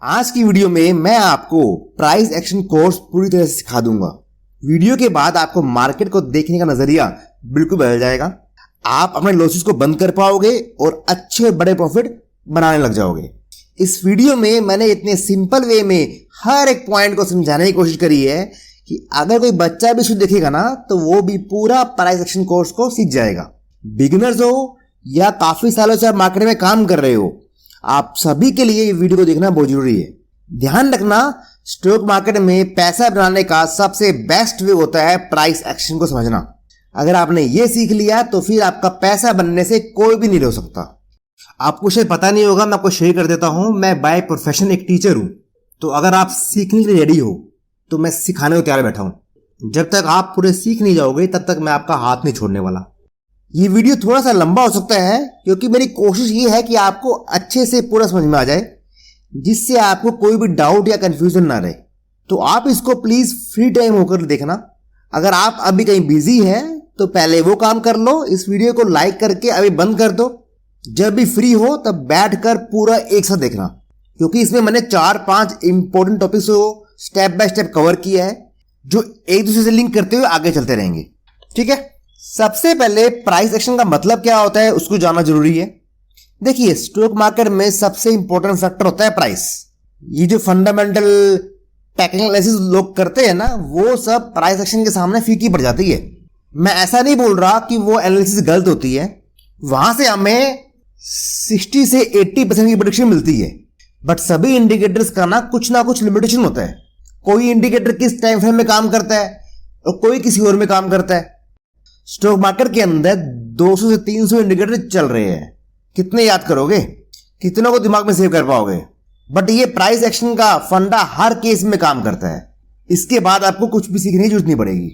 आज की वीडियो में मैं आपको प्राइस एक्शन कोर्स पूरी तरह से सिखा दूंगा। वीडियो के बाद आपको मार्केट को देखने का नजरिया बिल्कुल बदल जाएगा। आप अपने लॉसेस को बंद कर पाओगे और अच्छे बड़े प्रॉफिट बनाने लग जाओगे। इस वीडियो में मैंने इतने सिंपल वे में हर एक पॉइंट को समझाने की कोशिश करी है कि अगर कोई बच्चा भी इसको देखेगा ना तो वो भी पूरा प्राइस एक्शन कोर्स को सीख जाएगा। बिगिनर्स हो या काफी सालों से आप मार्केट में काम कर रहे हो, आप सभी के लिए ये वीडियो को देखना बहुत जरूरी है। ध्यान रखना, स्टॉक मार्केट में पैसा बनाने का सबसे बेस्ट वे होता है प्राइस एक्शन को समझना। अगर आपने ये सीख लिया तो फिर आपका पैसा बनने से कोई भी नहीं रोक सकता। आपको शायद पता नहीं होगा, मैं आपको शेयर कर देता हूं। मैं बाय प्रोफेशन एक टीचर हूं, तो अगर आप सीखने के लिए रेडी हो तो मैं सिखाने को तैयार बैठा हूं। जब तक आप पूरे सीख नहीं जाओगे तब तक मैं आपका हाथ नहीं छोड़ने वाला। ये वीडियो थोड़ा सा लंबा हो सकता है क्योंकि मेरी कोशिश ये है कि आपको अच्छे से पूरा समझ में आ जाए, जिससे आपको कोई भी डाउट या कंफ्यूजन ना रहे। तो आप इसको प्लीज फ्री टाइम होकर देखना। अगर आप अभी कहीं बिजी हैं तो पहले वो काम कर लो, इस वीडियो को लाइक करके अभी बंद कर दो। जब भी फ्री हो तब बैठकर पूरा एक साथ देखना, क्योंकि इसमें मैंने 4-5 इंपॉर्टेंट टॉपिक्स को स्टेप बाय स्टेप कवर किया है जो एक दूसरे से लिंक करते हुए आगे चलते रहेंगे। ठीक है, सबसे पहले प्राइस एक्शन का मतलब क्या होता है उसको जानना जरूरी है। देखिए, स्टॉक मार्केट में सबसे इंपॉर्टेंट फैक्टर होता है प्राइस। ये जो फंडामेंटल टेक्निकल एनालिसिस लोग करते हैं ना, वो सब प्राइस एक्शन के सामने फीकी पड़ जाती है। मैं ऐसा नहीं बोल रहा कि वो एनालिसिस गलत होती है, वहां से हमें 60 से 80% की प्रेडिक्शन मिलती है, बट सभी इंडिकेटर्स का ना कुछ लिमिटेशन होता है। कोई इंडिकेटर किस टाइम फ्रेम में काम करता है और कोई किसी और में काम करता है। स्टॉक मार्केट के अंदर 200 से 300 इंडिकेटर चल रहे हैं। कितने याद करोगे, कितनों को दिमाग में सेव कर पाओगे? बट ये प्राइस एक्शन का फंडा हर केस में काम करता है। इसके बाद आपको कुछ भी सीखने की जरूरत नहीं पड़ेगी।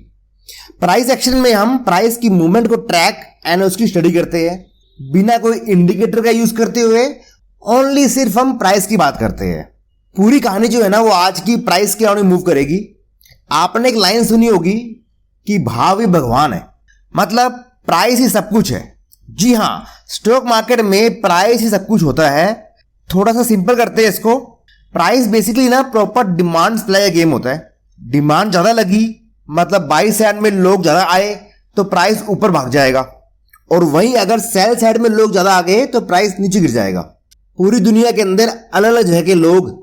प्राइस एक्शन में हम प्राइस की मूवमेंट को ट्रैक एंड उसकी स्टडी करते हैं, बिना कोई इंडिकेटर का यूज करते हुए। ओनली सिर्फ हम प्राइस की बात करते हैं। पूरी कहानी जो है ना वो आज की प्राइस के अराउंड मूव करेगी। आपने एक लाइन सुनी होगी कि भाव ही भगवान है, मतलब प्राइस ही सब कुछ है। जी हां, स्टॉक मार्केट में प्राइस ही सब कुछ होता है। थोड़ा सा सिंपल करते हैं इसको। प्राइस बेसिकली ना प्रॉपर डिमांड सप्लाई का गेम होता है। डिमांड ज्यादा लगी मतलब बाई साइड में लोग ज्यादा आए तो प्राइस ऊपर भाग जाएगा, और वहीं अगर सेल साइड में लोग ज्यादा आ गए तो प्राइस नीचे गिर जाएगा। पूरी दुनिया के अंदर अलग अलग जगह के लोग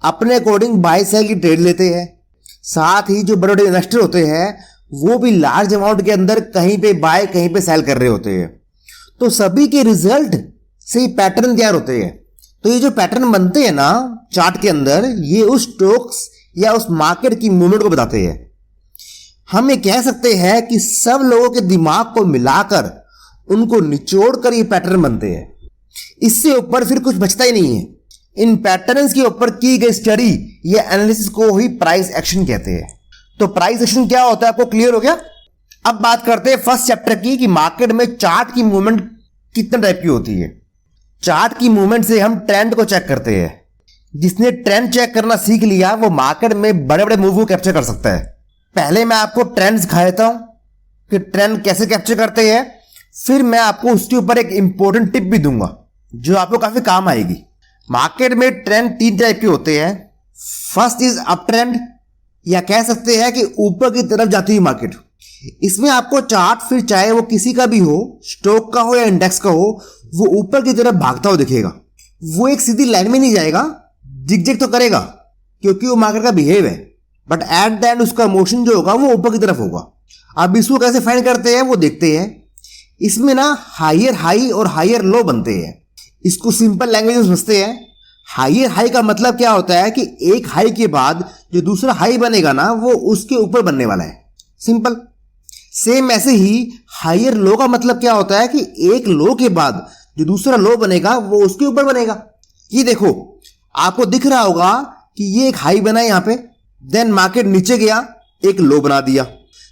अपने अकॉर्डिंग बाई सेल की ट्रेड लेते हैं। साथ ही जो बड़े बड़े इन्वेस्टर होते हैं वो भी लार्ज अमाउंट के अंदर कहीं पे बाय कहीं पे सेल कर रहे होते हैं। तो सभी के रिजल्ट से ही पैटर्न तैयार होते हैं। तो ये जो पैटर्न बनते हैं ना चार्ट के अंदर, ये उस स्टॉक्स या उस मार्केट की मूवमेंट को बताते हैं। हम ये कह सकते हैं कि सब लोगों के दिमाग को मिलाकर उनको निचोड़ कर ये पैटर्न बनते हैं। इससे ऊपर फिर कुछ बचता ही नहीं है। इन पैटर्न्स के ऊपर की गई स्टडी या एनालिसिस को ही प्राइस एक्शन कहते हैं। तो प्राइस एक्शन क्या होता है आपको क्लियर हो गया? अब बात करते हैं फर्स्ट चैप्टर की कि मार्केट में चार्ट की मूवमेंट कितने टाइप की होती है। चार्ट की मूवमेंट से हम ट्रेंड को चेक करते हैं। जिसने ट्रेंड चेक करना सीख लिया वो मार्केट में बड़े बड़े मूव को कैप्चर कर सकता है। पहले मैं आपको ट्रेंड सिखा देता हूं कि ट्रेंड कैसे कैप्चर करते हैं, फिर मैं आपको उसके ऊपर एक इंपॉर्टेंट टिप भी दूंगा जो आपको काफी काम आएगी। मार्केट में ट्रेंड 3 टाइप के होते हैं। फर्स्ट इज अप ट्रेंड, या कह सकते हैं कि ऊपर की तरफ जाती हुई मार्केट। इसमें आपको चार्ट फिर चाहे वो किसी का भी हो, स्टॉक का हो या इंडेक्स का हो, वो ऊपर की तरफ भागता हुआ दिखेगा। वो एक सीधी लाइन में नहीं जाएगा, जिग तो करेगा क्योंकि वो मार्केट का बिहेव है, बट एट द एंड उसका मोशन जो होगा वो ऊपर की तरफ होगा। अब इसको कैसे फाइंड करते हैं वो देखते हैं। इसमें ना हायर हाई और हायर लो बनते हैं। इसको सिंपल लैंग्वेज में समझते हैं। हायर हाई का मतलब क्या होता है कि एक हाई के बाद जो दूसरा हाई बनेगा ना वो उसके ऊपर बनने वाला है। सिंपल। सेम ऐसे ही हायर लो का मतलब क्या होता है कि एक लो के बाद जो दूसरा लो बनेगा वो उसके ऊपर बनेगा। ये देखो, आपको दिख रहा होगा कि ये एक हाई बना है यहां पे, देन मार्केट नीचे गया, एक लो बना दिया,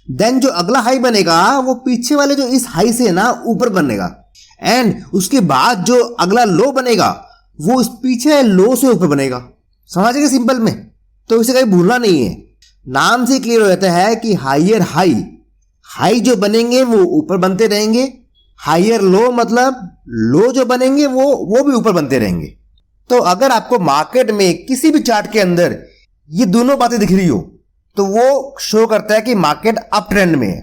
देन जो अगला हाई बनेगा वो पीछे वाले जो इस हाई से ना ऊपर बनेगा, एंड उसके बाद जो अगला लो बनेगा वो इस पीछे लो से ऊपर बनेगा। समझ गए सिंपल में? तो इसे कहीं भूलना नहीं है। नाम से क्लियर हो जाता है कि हायर हाई, हाई जो बनेंगे वो ऊपर बनते रहेंगे। हायर लो मतलब लो जो बनेंगे वो भी ऊपर बनते रहेंगे। तो अगर आपको मार्केट में किसी भी चार्ट के अंदर ये दोनों बातें दिख रही हो तो वो शो करता है कि मार्केट अप ट्रेंड में है।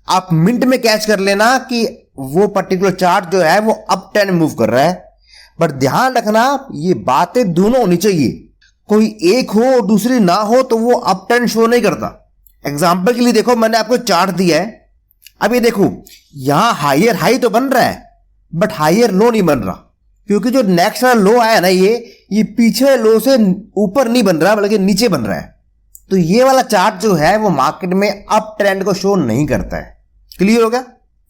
आप मिनट में कैच कर लेना कि वो पर्टिकुलर चार्ट जो है वो अप ट्रेंड मूव कर रहा है। बट ध्यान रखना ये बातें दोनों होनी चाहिए, कोई एक हो और दूसरी ना हो तो वो अप ट्रेंड शो नहीं करता। एग्जाम्पल के लिए देखो, मैंने आपको चार्ट दिया है, अब ये देखो यहां हायर हाई तो बन रहा है बट हायर लो नहीं बन रहा, क्योंकि जो नेक्स्ट वाला लो आया ना ये पीछे लो से ऊपर नहीं बन रहा बल्कि नीचे बन रहा है। तो ये वाला चार्ट जो है वो मार्केट में अप ट्रेंड को शो नहीं करता है। क्लियर हो गया?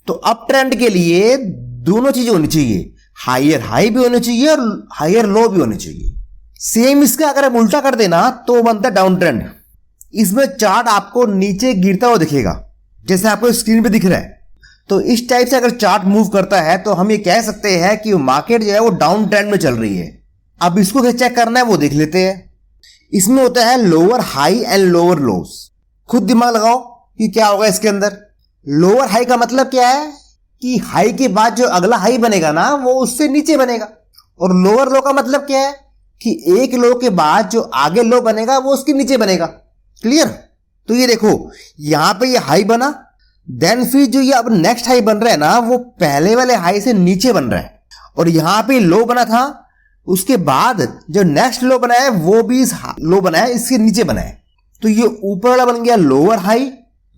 तो अप ट्रेंड के लिए दोनों चीजें होनी चाहिए, हायर हाई भी होनी चाहिए और हायर लो भी होनी चाहिए। सेम इसका अगर हम उल्टा कर देना तो बनता है डाउन ट्रेंड। इसमें चार्ट आपको नीचे गिरता हुआ दिखेगा जैसे आपको स्क्रीन पे दिख रहा है। तो इस टाइप से अगर चार्ट मूव करता है तो हम ये कह सकते हैं कि मार्केट जो है वो डाउन ट्रेंड में चल रही है। अब इसको कैसे चेक करना है वो देख लेते हैं। इसमें होता है lower high and lower loss. खुद दिमाग लगाओ कि क्या होगा इसके अंदर। लोअर हाई का मतलब क्या है कि हाई के बाद जो अगला हाई बनेगा ना वो उससे नीचे बनेगा, और लोअर लो का मतलब क्या है कि एक लो के बाद जो आगे लो बनेगा वो उसके नीचे बनेगा। क्लियर? तो ये देखो यहां पे ये हाई बना, देन फिर जो ये अब नेक्स्ट हाई बन रहा है ना वो पहले वाले हाई से नीचे बन रहा है, और यहां पे लो बना था उसके बाद जो नेक्स्ट लो बना है वो भी इस लो बना है इसके नीचे बना है। तो ये ऊपर वाला बन गया लोअर हाई,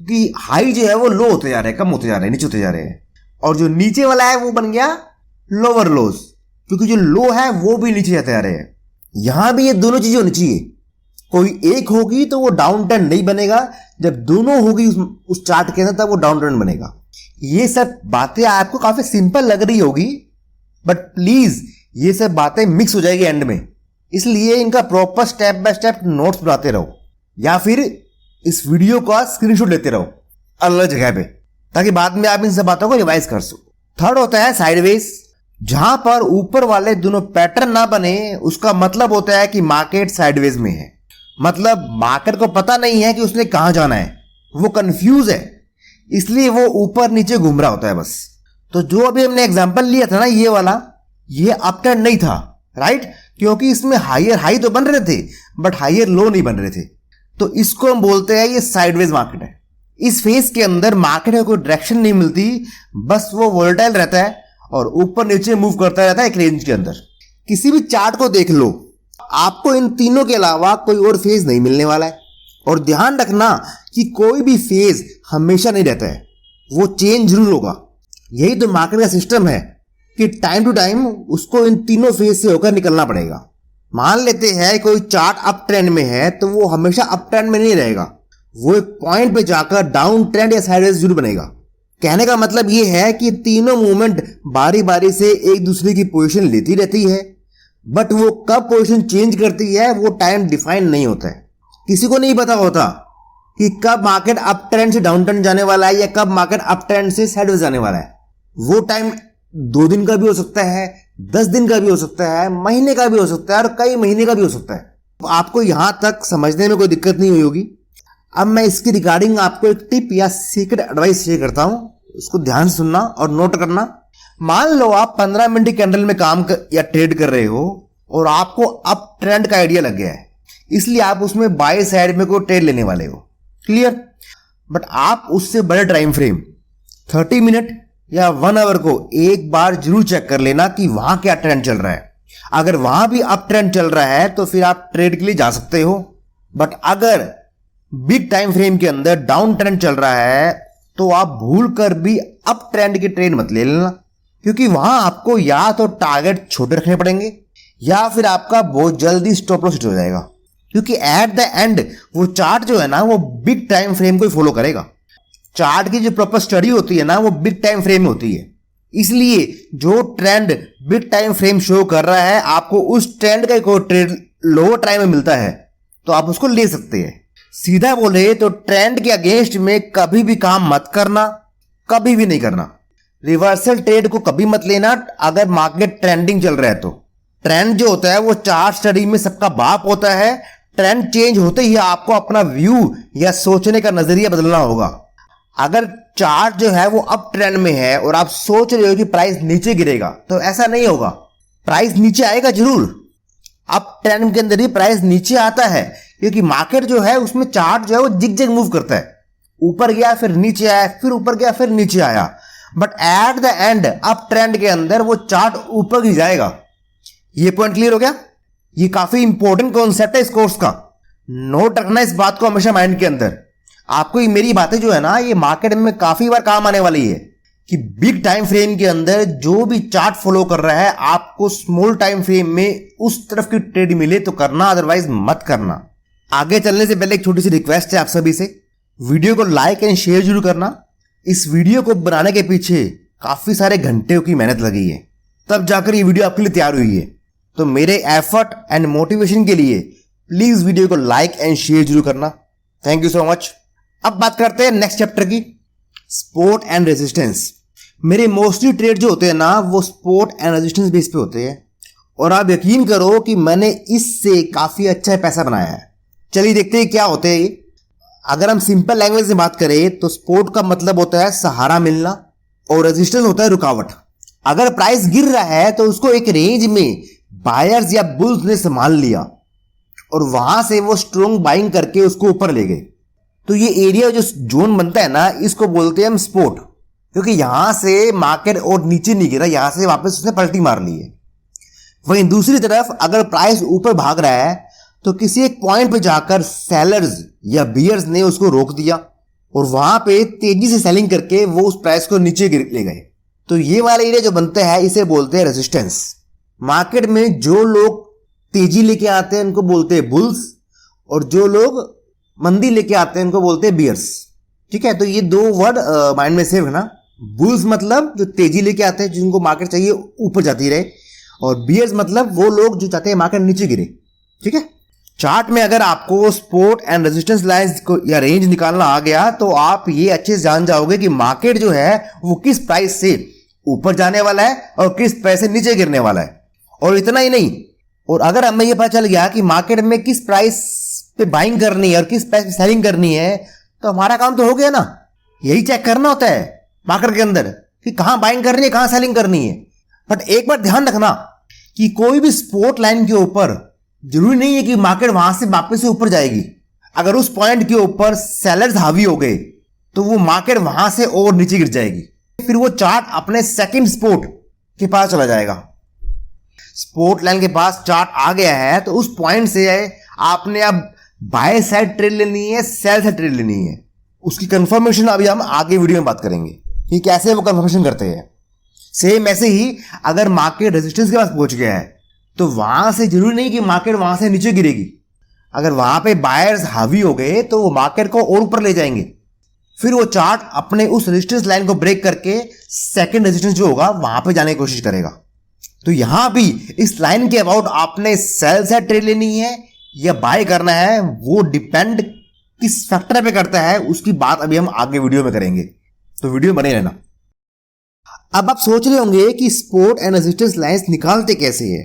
कि हाई जो है वो लो होते जा रहे हैं, कम होते जा रहे हैं, नीचे होते जा रहे हैं, और जो नीचे वाला है वो बन गया लोअर लोस, क्योंकि जो लो है वो भी नीचे जाते जा रहे हैं। यहां भी ये दोनों चीजें होनी चाहिए, कोई एक होगी तो वो डाउन ट्रेंड नहीं बनेगा, जब दोनों होगी उस चार्ट के अंदर तब वो डाउन ट्रेंड बनेगा। ये सब बातें आपको काफी सिंपल लग रही होगी बट प्लीज ये सब बातें मिक्स हो जाएगी एंड में, इसलिए इनका proper step by step notes बनाते रहो या फिर इस वीडियो का स्क्रीनशॉट लेते रहो अलग जगह पे, ताकि बाद में आप इन सब बातों को रिवाइज कर सको। थर्ड होता है साइडवेज, जहां पर ऊपर वाले दोनों पैटर्न ना बने उसका मतलब होता है कि मार्केट साइडवेज में है। मतलब मार्केट को पता नहीं है कि उसने कहां जाना है, वो कंफ्यूज है, इसलिए वो ऊपर नीचे घूम रहा होता है बस। तो जो अभी हमने एग्जांपल लिया था ना ये वाला, ये अप ट्रेंड नहीं था, राइट? क्योंकि इसमें हायर हाई तो बन रहे थे बट हायर लो नहीं बन रहे थे। तो इसको हम बोलते हैं ये साइडवेज मार्केट है। इस फेज के अंदर मार्केट को कोई डायरेक्शन नहीं मिलती, बस वो वोलेटाइल रहता है और ऊपर नीचे मूव करता रहता है एक रेंज के अंदर। किसी भी चार्ट को देख लो, आपको इन तीनों के अलावा कोई और फेज नहीं मिलने वाला है। और ध्यान रखना कि कोई भी फेज हमेशा नहीं रहता है, वो चेंज जरूर होगा। यही तो मार्केट का सिस्टम है कि टाइम टू टाइम उसको इन तीनों फेज से होकर निकलना पड़ेगा। मान लेते हैं कोई चार्ट अप ट्रेंड में है तो वो हमेशा अप ट्रेंड में नहीं रहेगा, वो एक पॉइंट पे जाकर डाउन ट्रेंड या साइडवेज जरूर बनेगा। कहने का मतलब ये है कि तीनों मूवमेंट बारी बारी से एक दूसरे की पोजीशन लेती रहती है, बट वो कब पोजीशन चेंज करती है वो टाइम डिफाइन नहीं होता है। किसी को नहीं पता होता कि कब मार्केट अप ट्रेंड से डाउन ट्रेंड जाने वाला है या कब मार्केट अप ट्रेंड से साइडवेज जाने वाला है। वो टाइम 2 दिन का भी हो सकता है, 10 दिन का भी हो सकता है, महीने का भी हो सकता है और कई महीने का भी हो सकता है। तो आपको यहां तक समझने में कोई दिक्कत नहीं हुई होगी। अब मैं इसकी रिगार्डिंग आपको एक टिप या सीक्रेट एडवाइस शेयर करता हूं, उसको ध्यान से सुनना और नोट करना। मान लो आप 15 मिनट की कैंडल में या ट्रेड कर रहे हो और आपको अप ट्रेंड का आइडिया लग गया है, इसलिए आप उसमें बाय साइड में कोई ट्रेड लेने वाले हो। क्लियर? बट आप उससे बड़े टाइम फ्रेम 30 मिनट या 1 आवर को एक बार जरूर चेक कर लेना कि वहां क्या ट्रेंड चल रहा है। अगर वहां भी अप ट्रेंड चल रहा है तो फिर आप ट्रेड के लिए जा सकते हो, बट अगर बिग टाइम फ्रेम के अंदर डाउन ट्रेंड चल रहा है तो आप भूल कर भी अप ट्रेंड की ट्रेड मत ले लेना, क्योंकि वहां आपको या तो टारगेट छोटे रखने पड़ेंगे या फिर आपका बहुत जल्दी स्टॉप लॉस हिट हो जाएगा, क्योंकि एट द एंड वो चार्ट जो है ना वो बिग टाइम फ्रेम को फॉलो करेगा। चार्ट की जो प्रॉपर स्टडी होती है ना वो बिग टाइम फ्रेम में होती है, इसलिए जो trend big time frame show कर रहा है आपको उस ट्रेंड का कोई ट्रेड लोअर टाइम में मिलता है तो आप उसको ले सकते हैं। सीधा बोले तो ट्रेंड के अगेंस्ट में कभी भी काम मत करना, कभी भी नहीं करना। रिवर्सल ट्रेड को कभी मत लेना अगर मार्केट ट्रेंडिंग चल रहा है तो। ट्रेंड जो होता है वो चार्ट स्टडी में सबका बाप होता है। ट्रेंड चेंज होते ही आपको अपना व्यू या सोचने का नजरिया बदलना होगा। अगर चार्ट जो है वो अप ट्रेंड में है और आप सोच रहे हो कि प्राइस नीचे गिरेगा तो ऐसा नहीं होगा, प्राइस नीचे आएगा जरूर, अब ट्रेंड के अंदर ही प्राइस नीचे आता है, क्योंकि मार्केट जो है उसमें चार्ट जो है वो जिग-जैग मूव करता है, ऊपर गया फिर नीचे आया, फिर ऊपर गया फिर नीचे आया, but at the end up trend के अंदर वो चार्ट ऊपर ही जाएगा। ये पॉइंट क्लियर हो गया? ये काफी इंपॉर्टेंट कॉन्सेप्ट है इस कोर्स का, नोट रखना इस बात को हमेशा माइंड के अंदर। आपको ये मेरी बातें जो है ना, ये मार्केट में काफी बार काम आने वाली है कि बिग टाइम फ्रेम के अंदर जो भी चार्ट फॉलो कर रहा है, आपको स्मॉल टाइम फ्रेम में उस तरफ की ट्रेड मिले तो करना, अदरवाइज मत करना। आगे चलने से पहले एक छोटी सी रिक्वेस्ट है आप सभी से, वीडियो को लाइक एंड शेयर जरूर करना। इस वीडियो को बनाने के पीछे काफी सारे घंटे की मेहनत लगी है, तब जाकर ये वीडियो आपके लिए तैयार हुई है। तो मेरे एफर्ट एंड मोटिवेशन के लिए प्लीज वीडियो को लाइक एंड शेयर जरूर करना। Thank you so much. अब बात करते हैं नेक्स्ट चैप्टर की, सपोर्ट एंड रेजिस्टेंस। मेरे मोस्टली ट्रेड जो होते हैं ना, वो सपोर्ट एंड रेजिस्टेंस बेस पे होते हैं, और आप यकीन करो कि मैंने इससे काफी अच्छा पैसा बनाया है। चलिए देखते हैं क्या होते हैं ये। अगर हम सिंपल लैंग्वेज में बात करें तो सपोर्ट का मतलब होता है सहारा मिलना, और रेजिस्टेंस होता है रुकावट। अगर प्राइस गिर रहा है तो उसको एक रेंज में बायर्स या बुल्स ने संभाल लिया और वहां से वो स्ट्रॉन्ग बाइंग करके उसको ऊपर ले गए, तो ये एरिया जो जोन बनता है ना, इसको बोलते हैं हम सपोर्ट, क्योंकि यहां से मार्केट और नीचे नहीं गिरा, यहां से वापस उसने पलटी मार ली है। वहीं दूसरी तरफ अगर प्राइस ऊपर भाग रहा है तो किसी एक पॉइंट पे जाकर सेलर्स या बियर्स ने उसको रोक दिया और वहां पे तेजी से सेलिंग करके वो उस प्राइस को नीचे गिर ले गए, तो ये वाला एरिया जो बनता है इसे बोलते हैं रेजिस्टेंस। मार्केट में जो लोग तेजी लेके आते हैं उनको बोलते हैं बुल्स, और जो लोग मंदी लेके आते हैं उनको बोलते हैं बियर्स। ठीक है, तो ये दो वर्ड माइंड में सेव है ना। बुल्स मतलब जो तेजी लेके आते हैं, जिनको मार्केट चाहिए ऊपर जाती रहे, और बियर्स मतलब वो लोग जो चाहते हैं मार्केट नीचे गिरे। ठीक है, चार्ट में अगर आपको सपोर्ट एंड रेजिस्टेंस लाइंस को या रेंज निकालना आ गया तो आप ये अच्छे से जान जाओगे कि मार्केट जो है वो किस प्राइस से ऊपर जाने वाला है और किस प्राइस से नीचे गिरने वाला है। और इतना ही नहीं, और अगर हमें ये पता चल गया कि मार्केट में किस प्राइस पे बाइंग करनी है और किस प्राइस पे सेलिंग करनी है, तो हमारा काम तो हो गया ना। यही चेक करना होता है मार्केट के अंदर कि कहां बाइंग करनी है, कहां सेलिंग करनी है। बट एक बार ध्यान रखना कि कोई भी सपोर्ट लाइन के ऊपर जरूरी नहीं है कि मार्केट वहां से वापस से ऊपर जाएगी। अगर उस पॉइंट के ऊपर सेलर्स हावी हो गए तो वो मार्केट वहां से और नीचे गिर जाएगी, फिर वो चार्ट अपने सेकंड सपोर्ट के पास चला जाएगा। सपोर्ट लाइन के पास चार्ट आ गया है तो उस पॉइंट से आपने अब बाय साइड ट्रेड लेनी है, सेल साइड ट्रेड लेनी है। उसकी कंफर्मेशन अभी हम आगे वीडियो में बात करेंगे कि कैसे वो कंफर्मेशन करते हैं। सेम ऐसे ही अगर मार्केट रेजिस्टेंस के पास पहुंच गया है तो वहां से जरूरी नहीं कि मार्केट वहां से नीचे गिरेगी। अगर वहां पे बायर्स हावी हो गए तो वो मार्केट को और ऊपर ले जाएंगे, फिर वो चार्ट अपने उस रेजिस्टेंस लाइन को ब्रेक करके सेकंड रेजिस्टेंस जो होगा वहां पे जाने की कोशिश करेगा। तो यहां भी इस लाइन के अबाउट आपने सेल साइड ट्रेड लेनी है या बाय करना है, वो डिपेंड किस फैक्टर पे करता है, उसकी बात अभी हम आगे वीडियो में करेंगे, तो वीडियो में बने रहना। अब आप सोच रहे होंगे कि सपोर्ट एंड रेजिस्टेंस लाइंस निकालते कैसे है,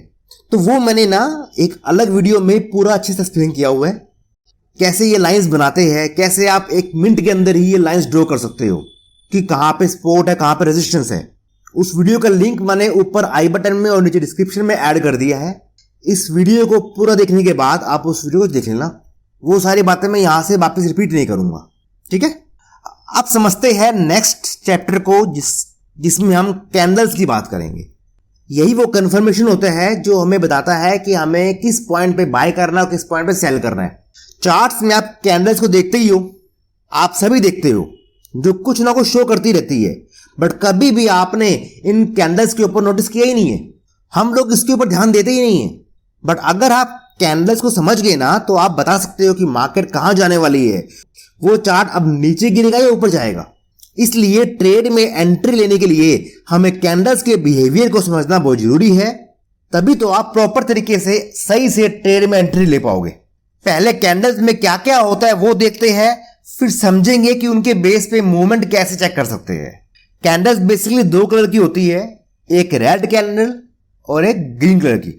तो वो मैंने ना एक अलग वीडियो में पूरा अच्छे से एक्सप्लेन किया हुआ है, कैसे ये लाइंस बनाते हैं, कैसे आप एक मिनट के अंदर ही ये लाइंस ड्रॉ कर सकते हो कि कहां पे सपोर्ट है, कहां पे रेजिस्टेंस है। उस वीडियो का लिंक मैंने ऊपर आई बटन में और नीचे डिस्क्रिप्शन में ऐड कर दिया है। इस वीडियो को पूरा देखने के बाद आप उस वीडियो को देख लेना, वो सारी बातें मैं यहां से वापस रिपीट नहीं करूंगा। ठीक है, अब समझते हैं नेक्स्ट चैप्टर को, जिसमें हम कैंडल्स की बात करेंगे। यही वो कंफर्मेशन होता है जो हमें बताता है कि हमें किस पॉइंट पे बाय करना है और किस पॉइंट पे सेल करना है। चार्ट्स में आप कैंडल्स को देखते ही हो, आप सभी देखते हो, जो कुछ ना कुछ शो करती रहती है, बट कभी भी आपने इन कैंडल्स के ऊपर नोटिस किया ही नहीं है। हम लोग इसके ऊपर ध्यान देते ही नहीं है, बट अगर आप कैंडल्स को समझ गए ना तो आप बता सकते हो कि मार्केट कहां जाने वाली है, वो चार्ट अब नीचे गिरेगा या ऊपर जाएगा। इसलिए ट्रेड में एंट्री लेने के लिए हमें कैंडल्स के बिहेवियर को समझना बहुत जरूरी है, तभी तो आप प्रॉपर तरीके से सही से ट्रेड में एंट्री ले पाओगे। पहले कैंडल्स में क्या क्या होता है वो देखते हैं, फिर समझेंगे कि उनके बेस पे मूवमेंट कैसे चेक कर सकते हैं। कैंडल्स बेसिकली दो कलर की होती है, एक रेड कैंडल और एक ग्रीन कलर की।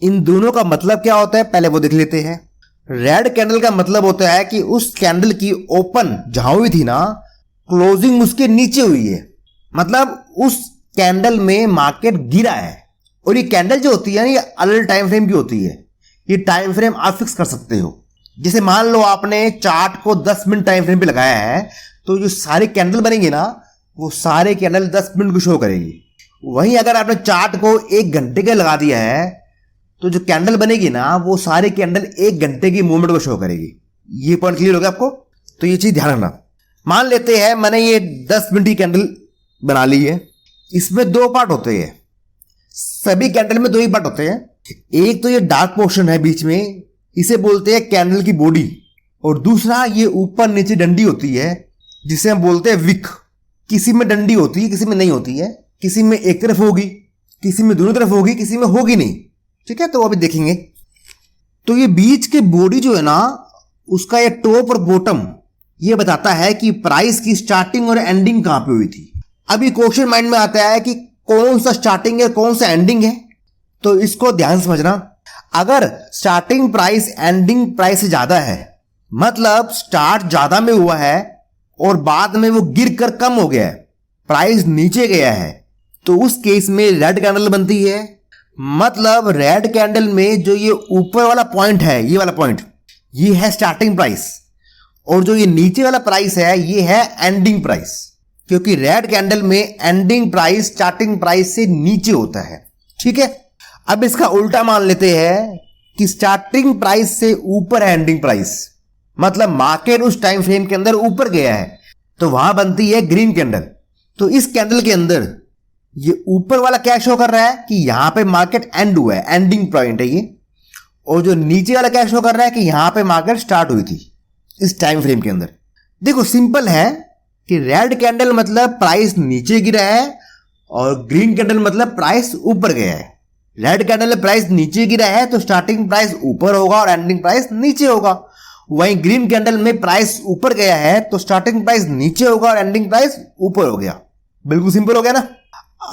इन दोनों का मतलब क्या होता है पहले वो देख लेते हैं। रेड कैंडल का मतलब होता है कि उस कैंडल की ओपन जहां हुई थी ना, क्लोजिंग उसके नीचे हुई है, मतलब उस कैंडल में मार्केट गिरा है। और ये कैंडल जो होती है ना, ये अलग टाइम फ्रेम की होती है, ये टाइम फ्रेम आप फिक्स कर सकते हो। जैसे मान लो आपने चार्ट को 10 मिनट टाइम फ्रेम पे लगाया है, तो जो सारी कैंडल बनेंगी ना, वो सारे कैंडल 10 मिनट को शो करेगी। वहीं अगर आपने चार्ट को 1 घंटे का लगा दिया है, तो जो कैंडल बनेगी ना, वो सारे कैंडल 1 घंटे की मूवमेंट को शो करेगी। ये पॉइंट क्लियर हो गया आपको? तो ये चीज ध्यान रखना। मान लेते हैं मैंने ये 10 मिनट की कैंडल बना ली है। इसमें 2 पार्ट होते हैं, सभी कैंडल में 2 ही पार्ट होते हैं। एक तो ये डार्क पोर्शन है बीच में, इसे बोलते हैं कैंडल की बॉडी, और दूसरा ये ऊपर नीचे डंडी होती है, जिसे हम बोलते हैं विक। किसी में डंडी होती है, किसी में नहीं होती है, किसी में एक तरफ होगी, किसी में दोनों तरफ होगी, किसी में होगी नहीं। ठीक है, तो अभी देखेंगे। तो ये बीच के बॉडी जो है ना, उसका ये टॉप और बॉटम ये बताता है कि प्राइस की स्टार्टिंग और एंडिंग कहां पे हुई थी। अभी क्वेश्चन माइंड में आता है कि कौन सा स्टार्टिंग है, कौन सा एंडिंग है। तो इसको ध्यान समझना। अगर स्टार्टिंग प्राइस एंडिंग प्राइस से ज्यादा है, मतलब स्टार्ट ज्यादा में हुआ है और बाद में वो गिर कर कम हो गया है, प्राइस नीचे गया है, तो उस केस में रेड कैंडल बनती है। मतलब रेड कैंडल में जो ये ऊपर वाला पॉइंट है, ये वाला पॉइंट, ये है स्टार्टिंग प्राइस, और जो ये नीचे वाला प्राइस है, ये है एंडिंग प्राइस। क्योंकि रेड कैंडल में एंडिंग प्राइस स्टार्टिंग प्राइस से नीचे होता है। ठीक है, अब इसका उल्टा मान लेते हैं कि स्टार्टिंग प्राइस से ऊपर है एंडिंग प्राइस, मतलब मार्केट उस टाइम फ्रेम के अंदर ऊपर गया है, तो वहां बनती है ग्रीन कैंडल। तो इस कैंडल के अंदर ये ऊपर वाला क्या शो कर रहा है कि यहां पे मार्केट एंड हुआ है, एंडिंग पॉइंट है ये, और जो नीचे वाला क्या शो कर रहा है कि यहां पे मार्केट स्टार्ट हुई थी इस टाइम फ्रेम के अंदर। देखो सिंपल है कि रेड कैंडल मतलब प्राइस नीचे गिरा है, और ग्रीन कैंडल मतलब प्राइस ऊपर गया है। रेड कैंडल में प्राइस नीचे गिरा है तो स्टार्टिंग प्राइस ऊपर होगा और एंडिंग प्राइस नीचे होगा। वहीं ग्रीन कैंडल में प्राइस ऊपर गया है तो स्टार्टिंग प्राइस नीचे होगा और एंडिंग प्राइस ऊपर हो गया। बिल्कुल सिंपल हो गया ना।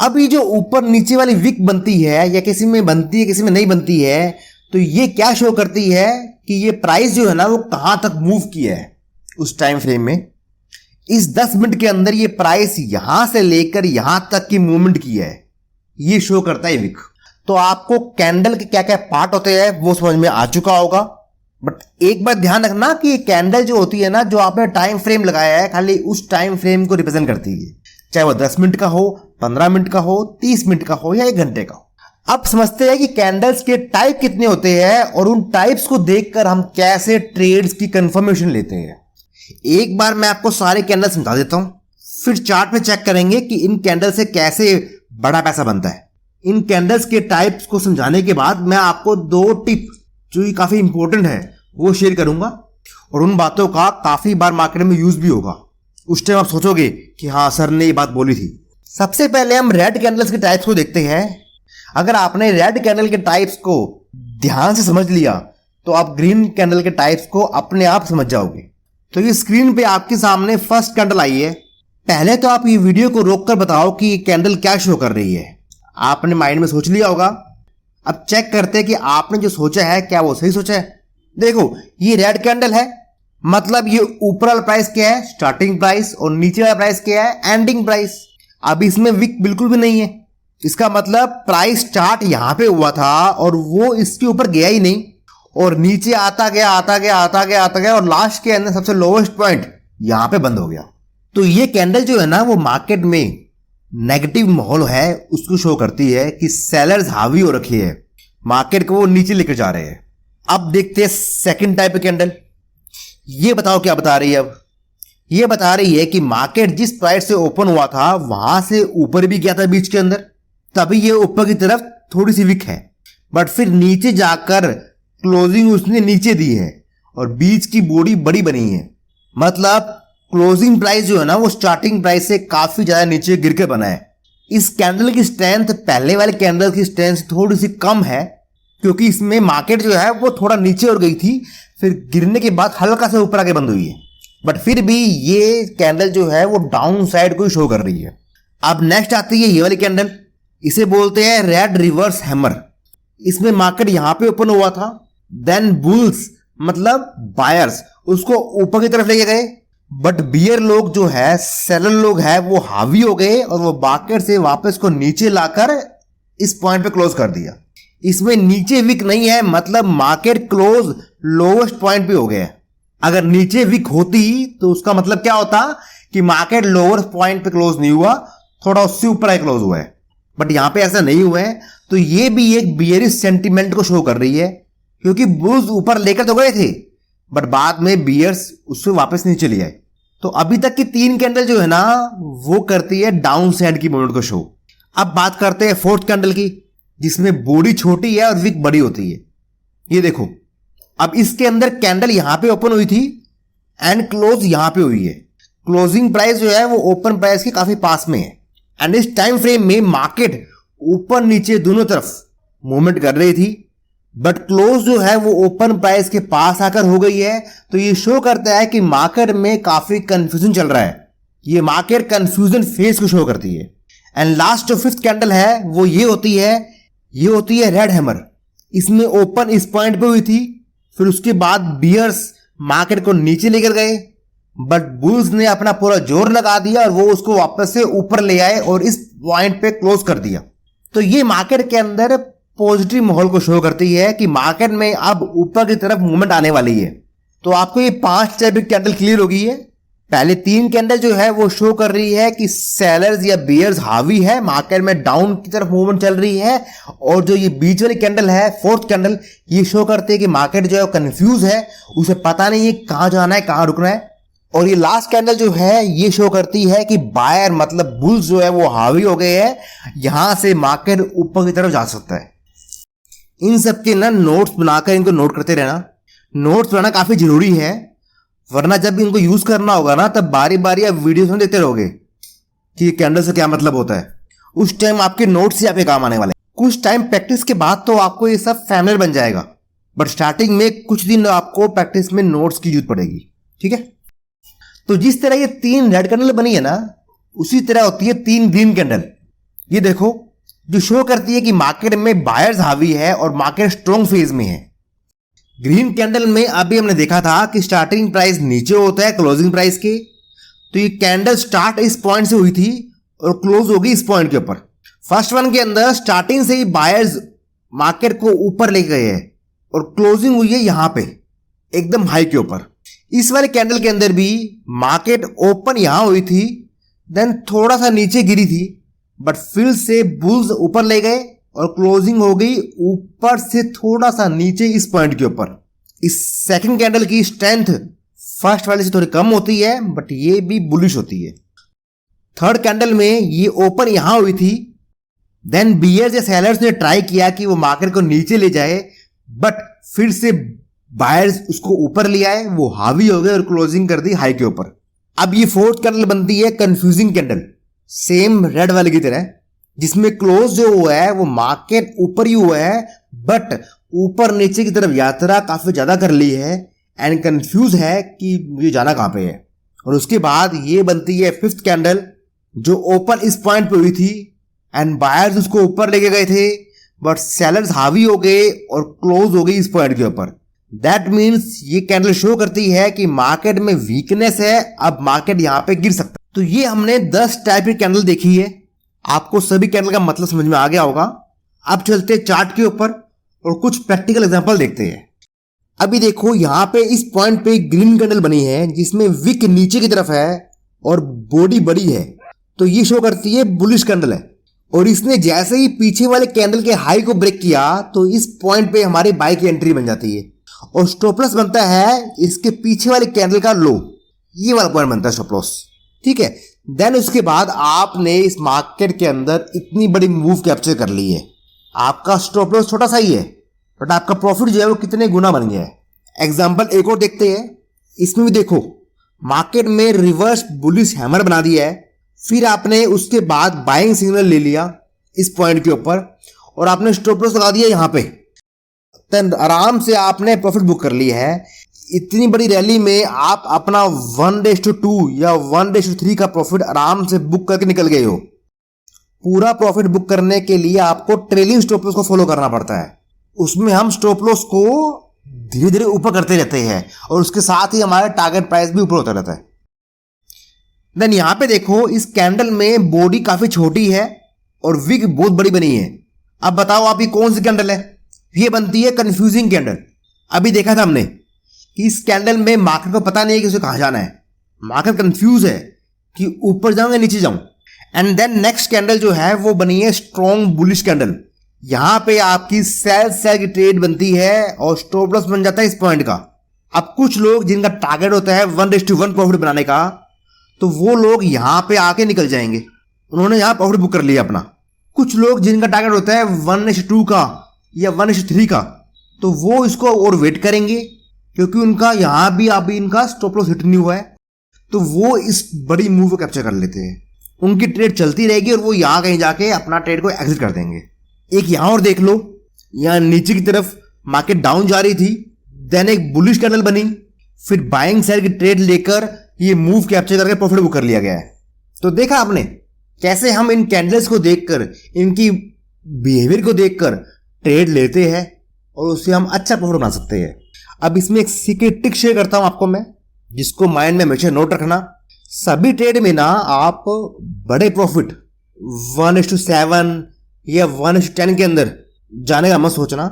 अब ये जो ऊपर नीचे वाली विक बनती है, या किसी में बनती है किसी में नहीं बनती है, तो ये क्या शो करती है कि ये प्राइस जो है ना, वो कहां तक मूव किया है उस टाइम फ्रेम में। इस 10 मिनट के अंदर ये प्राइस यहां से लेकर यहां तक की मूवमेंट की है, ये शो करता है विक। तो आपको कैंडल के क्या क्या पार्ट होते हैं वो समझ में आ चुका होगा। बट एक बात ध्यान रखना कि कैंडल जो होती है ना, जो आपने टाइम फ्रेम लगाया है, खाली उस टाइम फ्रेम को रिप्रेजेंट करती है, चाहे वो 10 मिनट का हो, 15 मिनट का हो, 30 मिनट का हो या 1 घंटे का हो। अब समझते हैं कि कैंडल्स के टाइप कितने होते हैं, और उन टाइप्स को देखकर हम कैसे ट्रेड्स की कंफर्मेशन लेते हैं। एक बार मैं आपको सारे कैंडल समझा देता हूं, फिर चार्ट में चेक करेंगे कि इन कैंडल से कैसे बड़ा पैसा बनता है। इन कैंडल्स के टाइप्स को समझाने के बाद मैं आपको 2 टिप जो काफी इंपॉर्टेंट है वो शेयर करूंगा, और उन बातों का काफी बार मार्केट में यूज भी होगा। उस टाइम आप सोचोगे कि हाँ सर ने ये बात बोली थी। सबसे पहले हम रेड कैंडल्स के टाइप्स को देखते हैं। अगर आपने रेड कैंडल के टाइप्स को ध्यान से समझ लिया तो आप ग्रीन कैंडल के टाइप्स को अपने आप समझ जाओगे। तो ये स्क्रीन पे आपके सामने फर्स्ट कैंडल आई है। पहले तो आप ये वीडियो को रोककर बताओ कि ये कैंडल क्या शो कर रही है। आपने माइंड में सोच लिया होगा। अब चेक करते हैं कि आपने जो सोचा है क्या वो सही सोचा है। देखो ये रेड कैंडल है, मतलब ये ऊपर वाला प्राइस क्या है, स्टार्टिंग प्राइस, और नीचे वाला प्राइस क्या है, एंडिंग प्राइस। अब इसमें विक बिल्कुल भी नहीं है। इसका मतलब प्राइस स्टार्ट यहां पे हुआ था और वो इसके ऊपर गया ही नहीं, और नीचे आता गया आता गया आता गया आता गया, और लास्ट के अंदर सबसे लोवेस्ट पॉइंट यहां पे बंद हो गया। तो ये कैंडल जो है ना, वो मार्केट में नेगेटिव माहौल है उसको शो करती है कि सेलर्स हावी हो रखी है, मार्केट को वो नीचे लेकर जा रहे हैं। अब देखते हैं सेकंड टाइप की कैंडल। ये बताओ क्या बता रही है। अब ये बता रही है कि मार्केट जिस प्राइस से ओपन हुआ था वहां से ऊपर भी गया था बीच के अंदर, तभी ये ऊपर की तरफ थोड़ी सी वीक है, बट फिर नीचे जाकर क्लोजिंग उसने नीचे दी है और बीच की बॉडी बड़ी बनी है। मतलब क्लोजिंग प्राइस जो है ना, वो स्टार्टिंग प्राइस से काफी ज्यादा नीचे गिर के बना है। इस कैंडल की स्ट्रेंथ पहले वाले कैंडल की स्ट्रेंथ थोड़ी सी कम है, क्योंकि इसमें मार्केट जो है वो थोड़ा नीचे और गई थी, फिर गिरने के बाद हल्का से ऊपर आके बंद हुई है। बट फिर भी ये कैंडल जो है वो डाउन साइड को ही शो कर रही है। अब नेक्स्ट आती है ये वाली कैंडल, इसे बोलते हैं रेड रिवर्स हैमर। इसमें मार्केट यहां पे ओपन हुआ था, देन बुल्स मतलब बायर्स उसको ऊपर की तरफ लेके गए, बट बियर लोग जो है, सेलर लोग है, वो हावी हो गए और वो मार्केट से वापस को नीचे लाकर इस पॉइंट पे क्लोज कर दिया। इसमें नीचे वीक नहीं है, मतलब मार्केट क्लोज लोवेस्ट पॉइंट पे हो गया है। अगर नीचे वीक होती तो उसका मतलब क्या होता कि मार्केट लोअर पॉइंट पे क्लोज नहीं हुआ, थोड़ा उससे ऊपर क्लोज हुआ है। बट यहां पे ऐसा नहीं हुआ है, तो ये भी एक बियरिश सेंटीमेंट को शो कर रही है, क्योंकि बुल्स ऊपर लेकर तो गए थे बट बाद में बियर्स उससे वापस नीचे ले आए। तो अभी तक की 3 कैंडल जो है ना वो करती है डाउन साइड की मूवमेंट को शो। अब बात करते हैं फोर्थ कैंडल की, जिसमें बॉडी छोटी है और विक बड़ी होती है। ये देखो, अब इसके अंदर कैंडल यहां पे ओपन हुई थी एंड क्लोज यहां पे हुई है। क्लोजिंग प्राइस जो है वो ओपन प्राइस के काफी पास में है एंड इस टाइम फ्रेम में मार्केट ऊपर नीचे दोनों तरफ मूवमेंट कर रही थी, बट क्लोज जो है वो ओपन प्राइस के पास आकर हो गई है। तो ये शो करता है कि मार्केट में काफी कंफ्यूजन चल रहा है। ये मार्केट कंफ्यूजन फेज को शो करती है। एंड लास्ट जो फिफ्थ कैंडल है वो ये होती है रेड हैमर। इसमें ओपन इस पॉइंट पे हुई थी, फिर उसके बाद बियर्स मार्केट को नीचे लेकर गए, बट बुल्स ने अपना पूरा जोर लगा दिया और वो उसको वापस से ऊपर ले आए और इस पॉइंट पे क्लोज कर दिया। तो ये मार्केट के अंदर पॉजिटिव माहौल को शो करती है कि मार्केट में अब ऊपर की तरफ मूवमेंट आने वाली है। तो आपको ये 5 टाइप की कैंडल क्लियर हो गई है। पहले 3 कैंडल जो है वो शो कर रही है कि सेलर्स या बियर्स हावी है, मार्केट में डाउन की तरफ मूवमेंट चल रही है। और जो ये बीच वाली कैंडल है, फोर्थ कैंडल, ये शो करती है कि मार्केट जो है कंफ्यूज है, उसे पता नहीं है कहां जाना है कहां रुकना है। और ये लास्ट कैंडल जो है ये शो करती है कि बायर मतलब बुल्स जो है वो हावी हो गए हैं, यहां से मार्केट ऊपर की तरफ जा सकता है। इन सबके ना नोट्स बनाकर इनको नोट करते रहना। नोट्स बनाना काफी जरूरी है, वरना जब इनको यूज करना होगा ना तब बारी बारी आप वीडियोस में देखते रहोगे कि कैंडल से क्या मतलब होता है। उस टाइम आपके नोट्स ही आपके काम आने वाले हैं। कुछ टाइम प्रैक्टिस के बाद तो आपको ये सब फैमिलियर बन जाएगा, बट स्टार्टिंग में कुछ दिन आपको प्रैक्टिस में नोट्स की जरूरत पड़ेगी। ठीक है, तो जिस तरह ये 3 रेड कैंडल बनी है ना, उसी तरह होती है 3 ग्रीन कैंडल। ये देखो, जो शो करती है कि मार्केट में बायर्स हावी है और मार्केट स्ट्रॉन्ग फेज में है। ग्रीन कैंडल में अभी हमने देखा था कि स्टार्टिंग प्राइस नीचे होता है क्लोजिंग प्राइस के, तो ये कैंडल स्टार्ट इस पॉइंट से हुई थी और क्लोज हो गई इस पॉइंट के ऊपर। फर्स्ट वन के अंदर स्टार्टिंग से ही बायर्स मार्केट को ऊपर ले गए हैं और क्लोजिंग हुई है यहां पे एकदम हाई के ऊपर। इस वाले कैंडल के अंदर भी मार्केट ओपन यहां हुई थी, देन थोड़ा सा नीचे गिरी थी, बट फिर से बुल्स ऊपर ले गए और क्लोजिंग हो गई ऊपर से थोड़ा सा नीचे इस पॉइंट के ऊपर। इस सेकंड कैंडल की स्ट्रेंथ फर्स्ट वाले से थोड़ी कम होती है, बट ये भी बुलिश होती है। थर्ड कैंडल में ये ओपन यहां हुई थी, देन बियर्स या सेलर्स ने ट्राई किया कि वो मार्केट को नीचे ले जाए, बट फिर से बायर्स उसको ऊपर ले आए, वो हावी हो गए और क्लोजिंग कर दी हाई के ऊपर। अब ये फोर्थ कैंडल बनती है कंफ्यूजिंग कैंडल, सेम रेड वाले की तरह, जिसमें क्लोज जो हुआ है वो मार्केट ऊपर ही हुआ है, बट ऊपर नीचे की तरफ यात्रा काफी ज्यादा कर ली है एंड कंफ्यूज है कि मुझे जाना कहां पे है। और उसके बाद ये बनती है फिफ्थ कैंडल, जो ओपन इस पॉइंट पे हुई थी एंड बायर्स उसको ऊपर लेके गए थे, बट सेलर्स हावी हो गए और क्लोज हो गई इस पॉइंट के ऊपर। दैट मीन्स ये कैंडल शो करती है कि मार्केट में वीकनेस है, अब मार्केट यहां पे गिर सकता है। तो ये हमने 10 टाइप की कैंडल देखी है, आपको सभी कैंडल का मतलब समझ में आ गया होगा। अब चलते हैं चार्ट के ऊपर और कुछ प्रैक्टिकल एग्जांपल देखते हैं। अभी देखो, यहां पे इस पॉइंट पे ग्रीन कैंडल बनी है जिसमें विक नीचे की तरफ है और बॉडी बड़ी है, तो ये शो करती है बुलिश कैंडल है। और इसने जैसे ही पीछे वाले कैंडल के हाई को ब्रेक किया तो इस पॉइंट पे हमारी बाई की एंट्री बन जाती है और स्टॉप लॉस बनता है इसके पीछे वाले कैंडल का लो, ये वाला पॉइंट बनता है स्टॉप लॉस। ठीक है, देन उसके बाद आपने इस मार्केट के अंदर इतनी बड़ी मूव कैप्चर कर ली है, आपका स्टॉप लॉस छोटा सा ही है बट आपका प्रॉफिट जो है वो कितने गुना बन गया है। एग्जांपल एक और देखते हैं। इसमें भी देखो, मार्केट में रिवर्स बुलिश हैमर बना दिया है, फिर आपने उसके बाद बाइंग सिग्नल ले लिया इस पॉइंट के ऊपर और आपने स्टॉप लॉस लगा दिया यहां पे, देन आराम से आपने प्रॉफिट बुक कर लिया है। इतनी बड़ी रैली में आप अपना 1:2 या 1:3 का प्रॉफिट आराम से बुक करके निकल गए हो। पूरा प्रॉफिट बुक करने के लिए आपको ट्रेलिंग स्टॉप लॉस को फॉलो करना पड़ता है, उसमें हम स्टॉप लॉस को धीरे धीरे ऊपर करते रहते हैं और उसके साथ ही हमारा टारगेट प्राइस भी ऊपर होता रहता है। देन यहां पे देखो, इस कैंडल में बॉडी काफी छोटी है और विक बहुत बड़ी बनी है। अब बताओ आप ये कौन सी कैंडल है? ये बनती है कंफ्यूजिंग कैंडल। अभी देखा था हमने कि इस कैंडल में मार्केट को पता नहीं है कि उसे कहां जाना है, मार्केट कंफ्यूज है कि ऊपर जाऊं या नीचे जाऊं। एंड देन नेक्स्ट कैंडल जो है वो बनी है स्ट्रॉन्ग बुलिश कैंडल। यहां पे आपकी सेल की ट्रेड बनती है और स्टॉप लॉस बन जाता है इस पॉइंट का। अब कुछ लोग जिनका टारगेट होता है 1:1 प्रॉफिट बनाने का, तो वो लोग यहां पे आके निकल जाएंगे, उन्होंने यहां प्रॉफिट बुक कर लिया अपना। कुछ लोग जिनका टारगेट होता है 1:2 का या 1:3 का, तो वो इसको और वेट करेंगे क्योंकि उनका यहां भी अभी इनका स्टॉप लॉस हिट नहीं हुआ है, तो वो इस बड़ी मूव को कैप्चर कर लेते हैं। उनकी ट्रेड चलती रहेगी और वो यहां कहीं जाके अपना ट्रेड को एग्जिट कर देंगे। एक यहां और देख लो, यहां नीचे की तरफ मार्केट डाउन जा रही थी, देन एक बुलिश कैंडल बनी, फिर बाइंग साइड की ट्रेड लेकर ये मूव कैप्चर करके प्रॉफिट बुक कर लिया गया है। तो देखा आपने कैसे हम इन कैंडल्स को देखकर, इनकी बिहेवियर को देखकर ट्रेड लेते हैं और उससे हम अच्छा प्रॉफिट बना सकते हैं। अब इसमें एक सीक्रेट ट्रिक शेयर करता हूं आपको मैं, जिसको माइंड में हमेशा नोट रखना। सभी ट्रेड में ना आप बड़े प्रॉफिट 1:7 या 1:10 के अंदर जाने का मत सोचना।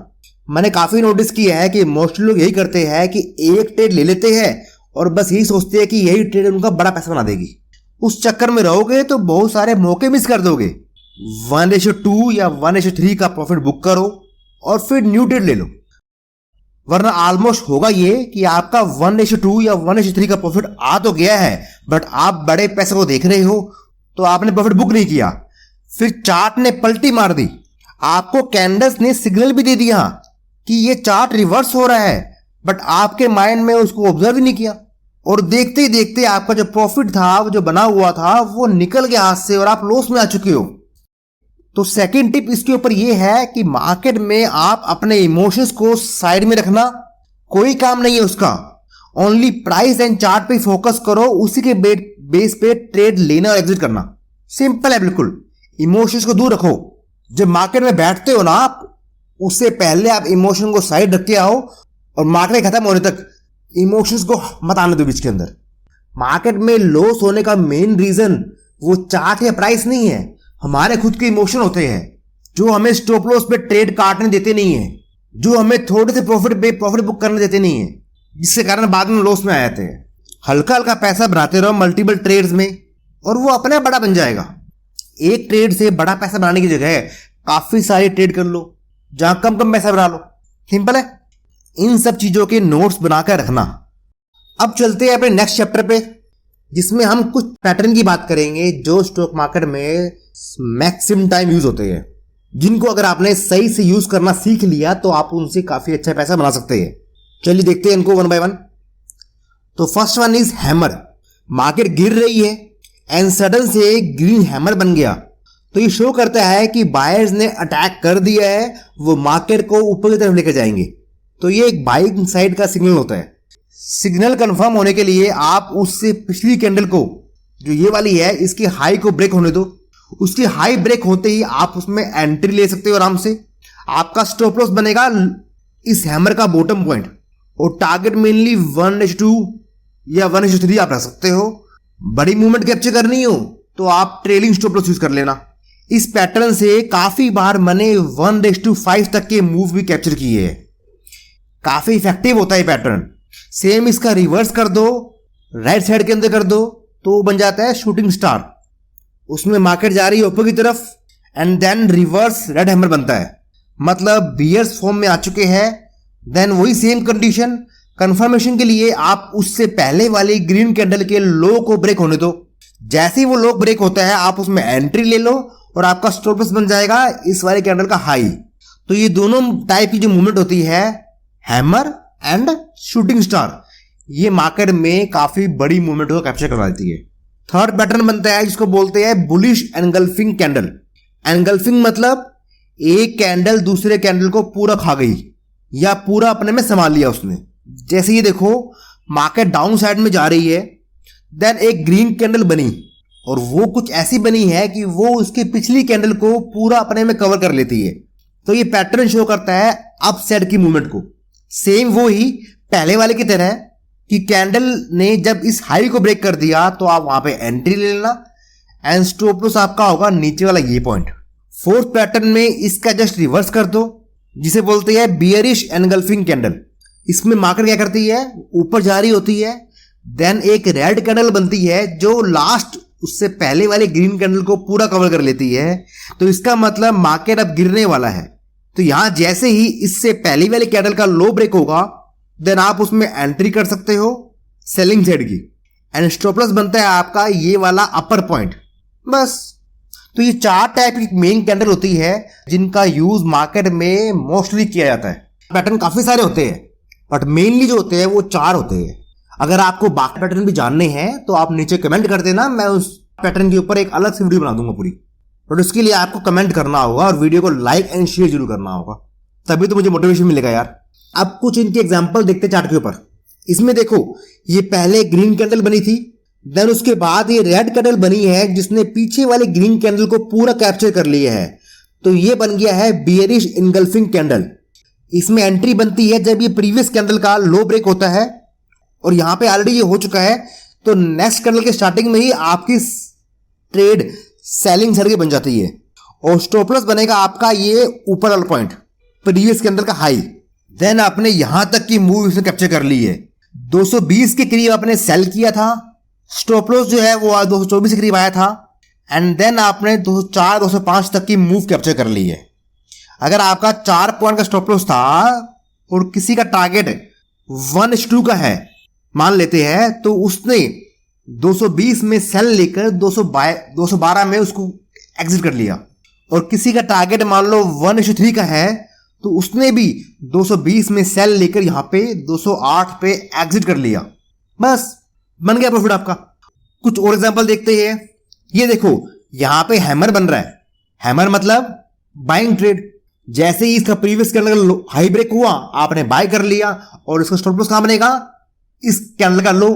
मैंने काफी नोटिस किया है कि मोस्टली लोग यही करते हैं कि एक ट्रेड ले लेते हैं और बस यही सोचते हैं कि यही ट्रेड उनका बड़ा पैसा बना देगी। उस चक्कर में रहोगे तो बहुत सारे मौके मिस कर दोगे। 1:2 या 1:3 का प्रॉफिट बुक करो और फिर न्यू ट्रेड ले लो, वरना ऑलमोस्ट होगा ये कि आपका 1:2 या 1:3 का प्रॉफिट आ तो गया है, बट आप बड़े पैसे को देख रहे हो तो आपने प्रॉफिट बुक नहीं किया। फिर चार्ट ने पलटी मार दी, आपको कैंडल्स ने सिग्नल भी दे दिया कि ये चार्ट रिवर्स हो रहा है, बट आपके माइंड में उसको ऑब्जर्व ही नहीं किया और देखते ही देखते आपका जो प्रॉफिट था, वो जो बना हुआ था, वो निकल गया हाथ से और आप लॉस में आ चुके हो। तो सेकंड टिप इसके ऊपर ये है कि मार्केट में आप अपने इमोशंस को साइड में रखना, कोई काम नहीं है उसका। ओनली प्राइस एंड चार्ट पे फोकस करो, उसी के बेस पे ट्रेड लेना और एग्जिट करना। सिंपल है बिल्कुल। इमोशंस को दूर रखो। जब मार्केट में बैठते हो ना आप, उससे पहले आप इमोशन को साइड रख के आओ और मार्केट खत्म होने तक इमोशंस को मत आने दो बीच के अंदर। मार्केट में लॉस होने का मेन रीजन वो चार्ट या प्राइस नहीं है, हमारे खुद के इमोशन होते हैं जो हमें स्टॉप लॉस पे ट्रेड काटने देते नहीं है, जो हमें थोड़े से प्रॉफिट पे प्रॉफिट बुक करने देते नहीं है, जिसके कारण बाद में लॉस में आ जाते हैं। हल्का हल्का पैसा बनाते रहो मल्टीपल ट्रेड्स में और वो अपने बड़ा बन जाएगा। एक ट्रेड से बड़ा पैसा बनाने की जगह काफी सारी ट्रेड कर लो जहां कम कम पैसा बना लो। सिंपल है। इन सब चीजों के नोट्स बनाकर रखना। अब चलते हैं अपने नेक्स्ट चैप्टर पे, जिसमें हम कुछ पैटर्न की बात करेंगे जो स्टॉक मार्केट में मैक्सिमम टाइम यूज होते हैं, जिनको अगर आपने सही से यूज करना सीख लिया तो आप उनसे काफी अच्छा पैसा बना सकते हैं। चलिए देखते हैं इनको वन बाय वन। तो first one is hammer. Market गिर रही है एंड सडन से ग्रीन हैमर बन गया, तो ये शो करता है कि बायर्स ने अटैक कर दिया है, वो मार्केट को ऊपर की तरफ लेकर जाएंगे। तो ये एक बाइंग साइड का सिग्नल होता है। सिग्नल कंफर्म होने के लिए आप उससे पिछली कैंडल को, जो ये वाली है, इसकी हाई को ब्रेक होने दो। उसकी हाई ब्रेक होते ही आप उसमें एंट्री ले सकते हो आराम से। आपका स्टॉप लॉस बनेगा इस हैमर का बॉटम पॉइंट और टारगेट मेनली 1:2 या 1:3 आप रख सकते हो। बड़ी मूवमेंट कैप्चर करनी हो तो आप ट्रेलिंग स्टॉप लॉस यूज कर लेना। इस पैटर्न से काफी बार मैंने 1:5 तक के मूव भी कैप्चर किए हैं। काफी इफेक्टिव होता है पैटर्न। सेम इसका रिवर्स कर दो, राइट साइड के अंदर कर दो, तो बन जाता है शूटिंग स्टार। उसमें मार्केट जा रही है ऊपर की तरफ and then reverse red hammer बनता है, मतलब बियर्स फॉर्म में आ चुके हैं। देन वही सेम कंडीशन कंफर्मेशन के लिए आप उससे पहले वाली ग्रीन कैंडल के लो को ब्रेक होने दो। जैसे ही वो लो ब्रेक होता है आप उसमें एंट्री ले लो और आपका स्टॉप लॉस बन जाएगा इस वाले कैंडल का हाई। तो ये दोनों टाइप की जो मूवमेंट होती है, हैमर एंड शूटिंग स्टार, ये मार्केट में काफी बड़ी मूवमेंट को कैप्चर करवा देती है। थर्ड पैटर्न बनता है जिसको बोलते हैं बुलिश एनगल्फिंग कैंडल। एनगल्फिंग मतलब एक कैंडल दूसरे कैंडल को पूरा खा गई या पूरा अपने में संभाल लिया उसने। जैसे ये देखो मार्केट डाउन साइड में जा रही है, देन एक ग्रीन कैंडल बनी और वो कुछ ऐसी बनी है कि वो उसकी पिछली कैंडल को पूरा अपने में कवर कर लेती है। तो ये पैटर्न शो करता है अप साइड की मूवमेंट को। सेम वो ही पहले वाले की तरह कि कैंडल ने जब इस हाई को ब्रेक कर दिया तो आप वहां पे एंट्री ले लेना एंड स्टॉप लॉस आपका होगा नीचे वाला ये पॉइंट। फोर्थ पैटर्न में इसका जस्ट रिवर्स कर दो। जिसे बोलते हैं बियरिश एनगल्फिंग कैंडल। इसमें मार्केट क्या करती है, ऊपर जा रही होती है, देन एक रेड कैंडल बनती है जो लास्ट उससे पहले वाले ग्रीन कैंडल को पूरा कवर कर लेती है। तो इसका मतलब मार्केट अब गिरने वाला है। तो यहां जैसे ही इससे पहले वाले कैंडल का लो ब्रेक होगा, देन आप उसमें एंट्री कर सकते हो सेलिंग साइड की, एंड स्टॉप लॉस बनता है आपका ये वाला अपर पॉइंट। बस। तो ये 4 टाइप की मेन कैंडल होती है जिनका यूज मार्केट में मोस्टली किया जाता है। पैटर्न काफी सारे होते हैं, बट मेनली जो होते हैं वो 4 होते हैं। अगर आपको बाकी पैटर्न भी जानने हैं तो आप नीचे कमेंट कर देना, मैं उस पैटर्न के ऊपर एक अलग से वीडियो बना दूंगा पूरी। बट उसके लिए आपको कमेंट करना होगा और वीडियो को लाइक एंड शेयर जरूर करना होगा, तभी तो मुझे मोटिवेशन मिलेगा यार। अब कुछ इनके एग्जांपल देखते चार्ट के ऊपर। इसमें देखो, ये पहले ग्रीन कैंडल बनी थी, देन उसके बाद ये रेड कैंडल बनी है जिसने पीछे वाले ग्रीन कैंडल को पूरा कैप्चर कर लिया है। तो ये बन गया है बियरिश इनगल्फिंग कैंडल। इसमें एंट्री बनती है जब ये प्रीवियस कैंडल का लो ब्रेक होता है, और यहां पे ऑलरेडी ये हो चुका है। तो नेक्स्ट कैंडल के स्टार्टिंग में ही आपकी ट्रेड सेलिंग साइड की बन जाती है, और स्टॉप लॉस बनेगा आपका ये ऊपर वाला पॉइंट, प्रीवियस कैंडल का हाई। देन आपने यहां तक की मूव इसमें कैप्चर कर ली है। 220 के करीब आपने सेल किया था, स्टॉप लॉस जो है वो 224 के करीब आया था, एंड देन आपने 204 205 तक की मूव कैप्चर कर ली है। अगर आपका 4 पॉइंट का स्टॉप लॉस था और किसी का टारगेट 1:2 का है मान लेते हैं, तो उसने 220 में सेल लेकर 212 में उसको एग्जिट कर लिया, और किसी का टारगेट मान लो 1:3 का है, तो उसने भी 220 में सेल लेकर यहां पे 208 पे एग्जिट कर लिया। बस बन गया प्रॉफिट आपका। कुछ और एग्जांपल देखते हैं। ये देखो, यहां पे हैमर बन रहा है। हैमर मतलब बाइंग ट्रेड। जैसे ही इसका प्रीवियस कैंडल हाई ब्रेक हुआ, आपने बाय कर लिया, और इसका स्टॉप लॉस कहां बनेगा, इस कैंडल का लो,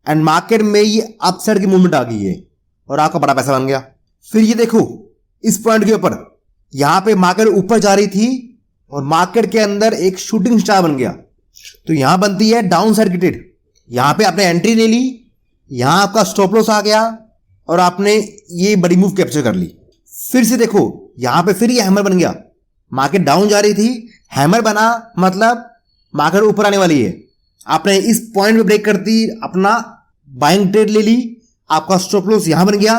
एंड मार्केट में ये अपसाइड की मूवमेंट आ गई है और आपका बड़ा पैसा बन गया। फिर ये देखो, इस पॉइंट के ऊपर यहां पे मार्केट ऊपर जा रही थी और मार्केट के अंदर एक शूटिंग स्टार बन गया, तो यहां बनती है डाउन साइड की ट्रेड। यहां पे आपने एंट्री ले ली, यहां आपका स्टॉप लॉस आ गया, और आपने ये बड़ी मूव कैप्चर कर ली। फिर से देखो, यहां पे फिर ये हैमर बन गया। मार्केट डाउन जा रही थी, हैमर बना, मतलब मार्केट ऊपर आने वाली है। आपने इस पॉइंट पे ब्रेक करती अपना बाइंग ट्रेड ले ली, आपका स्टॉप लॉस यहां बन गया,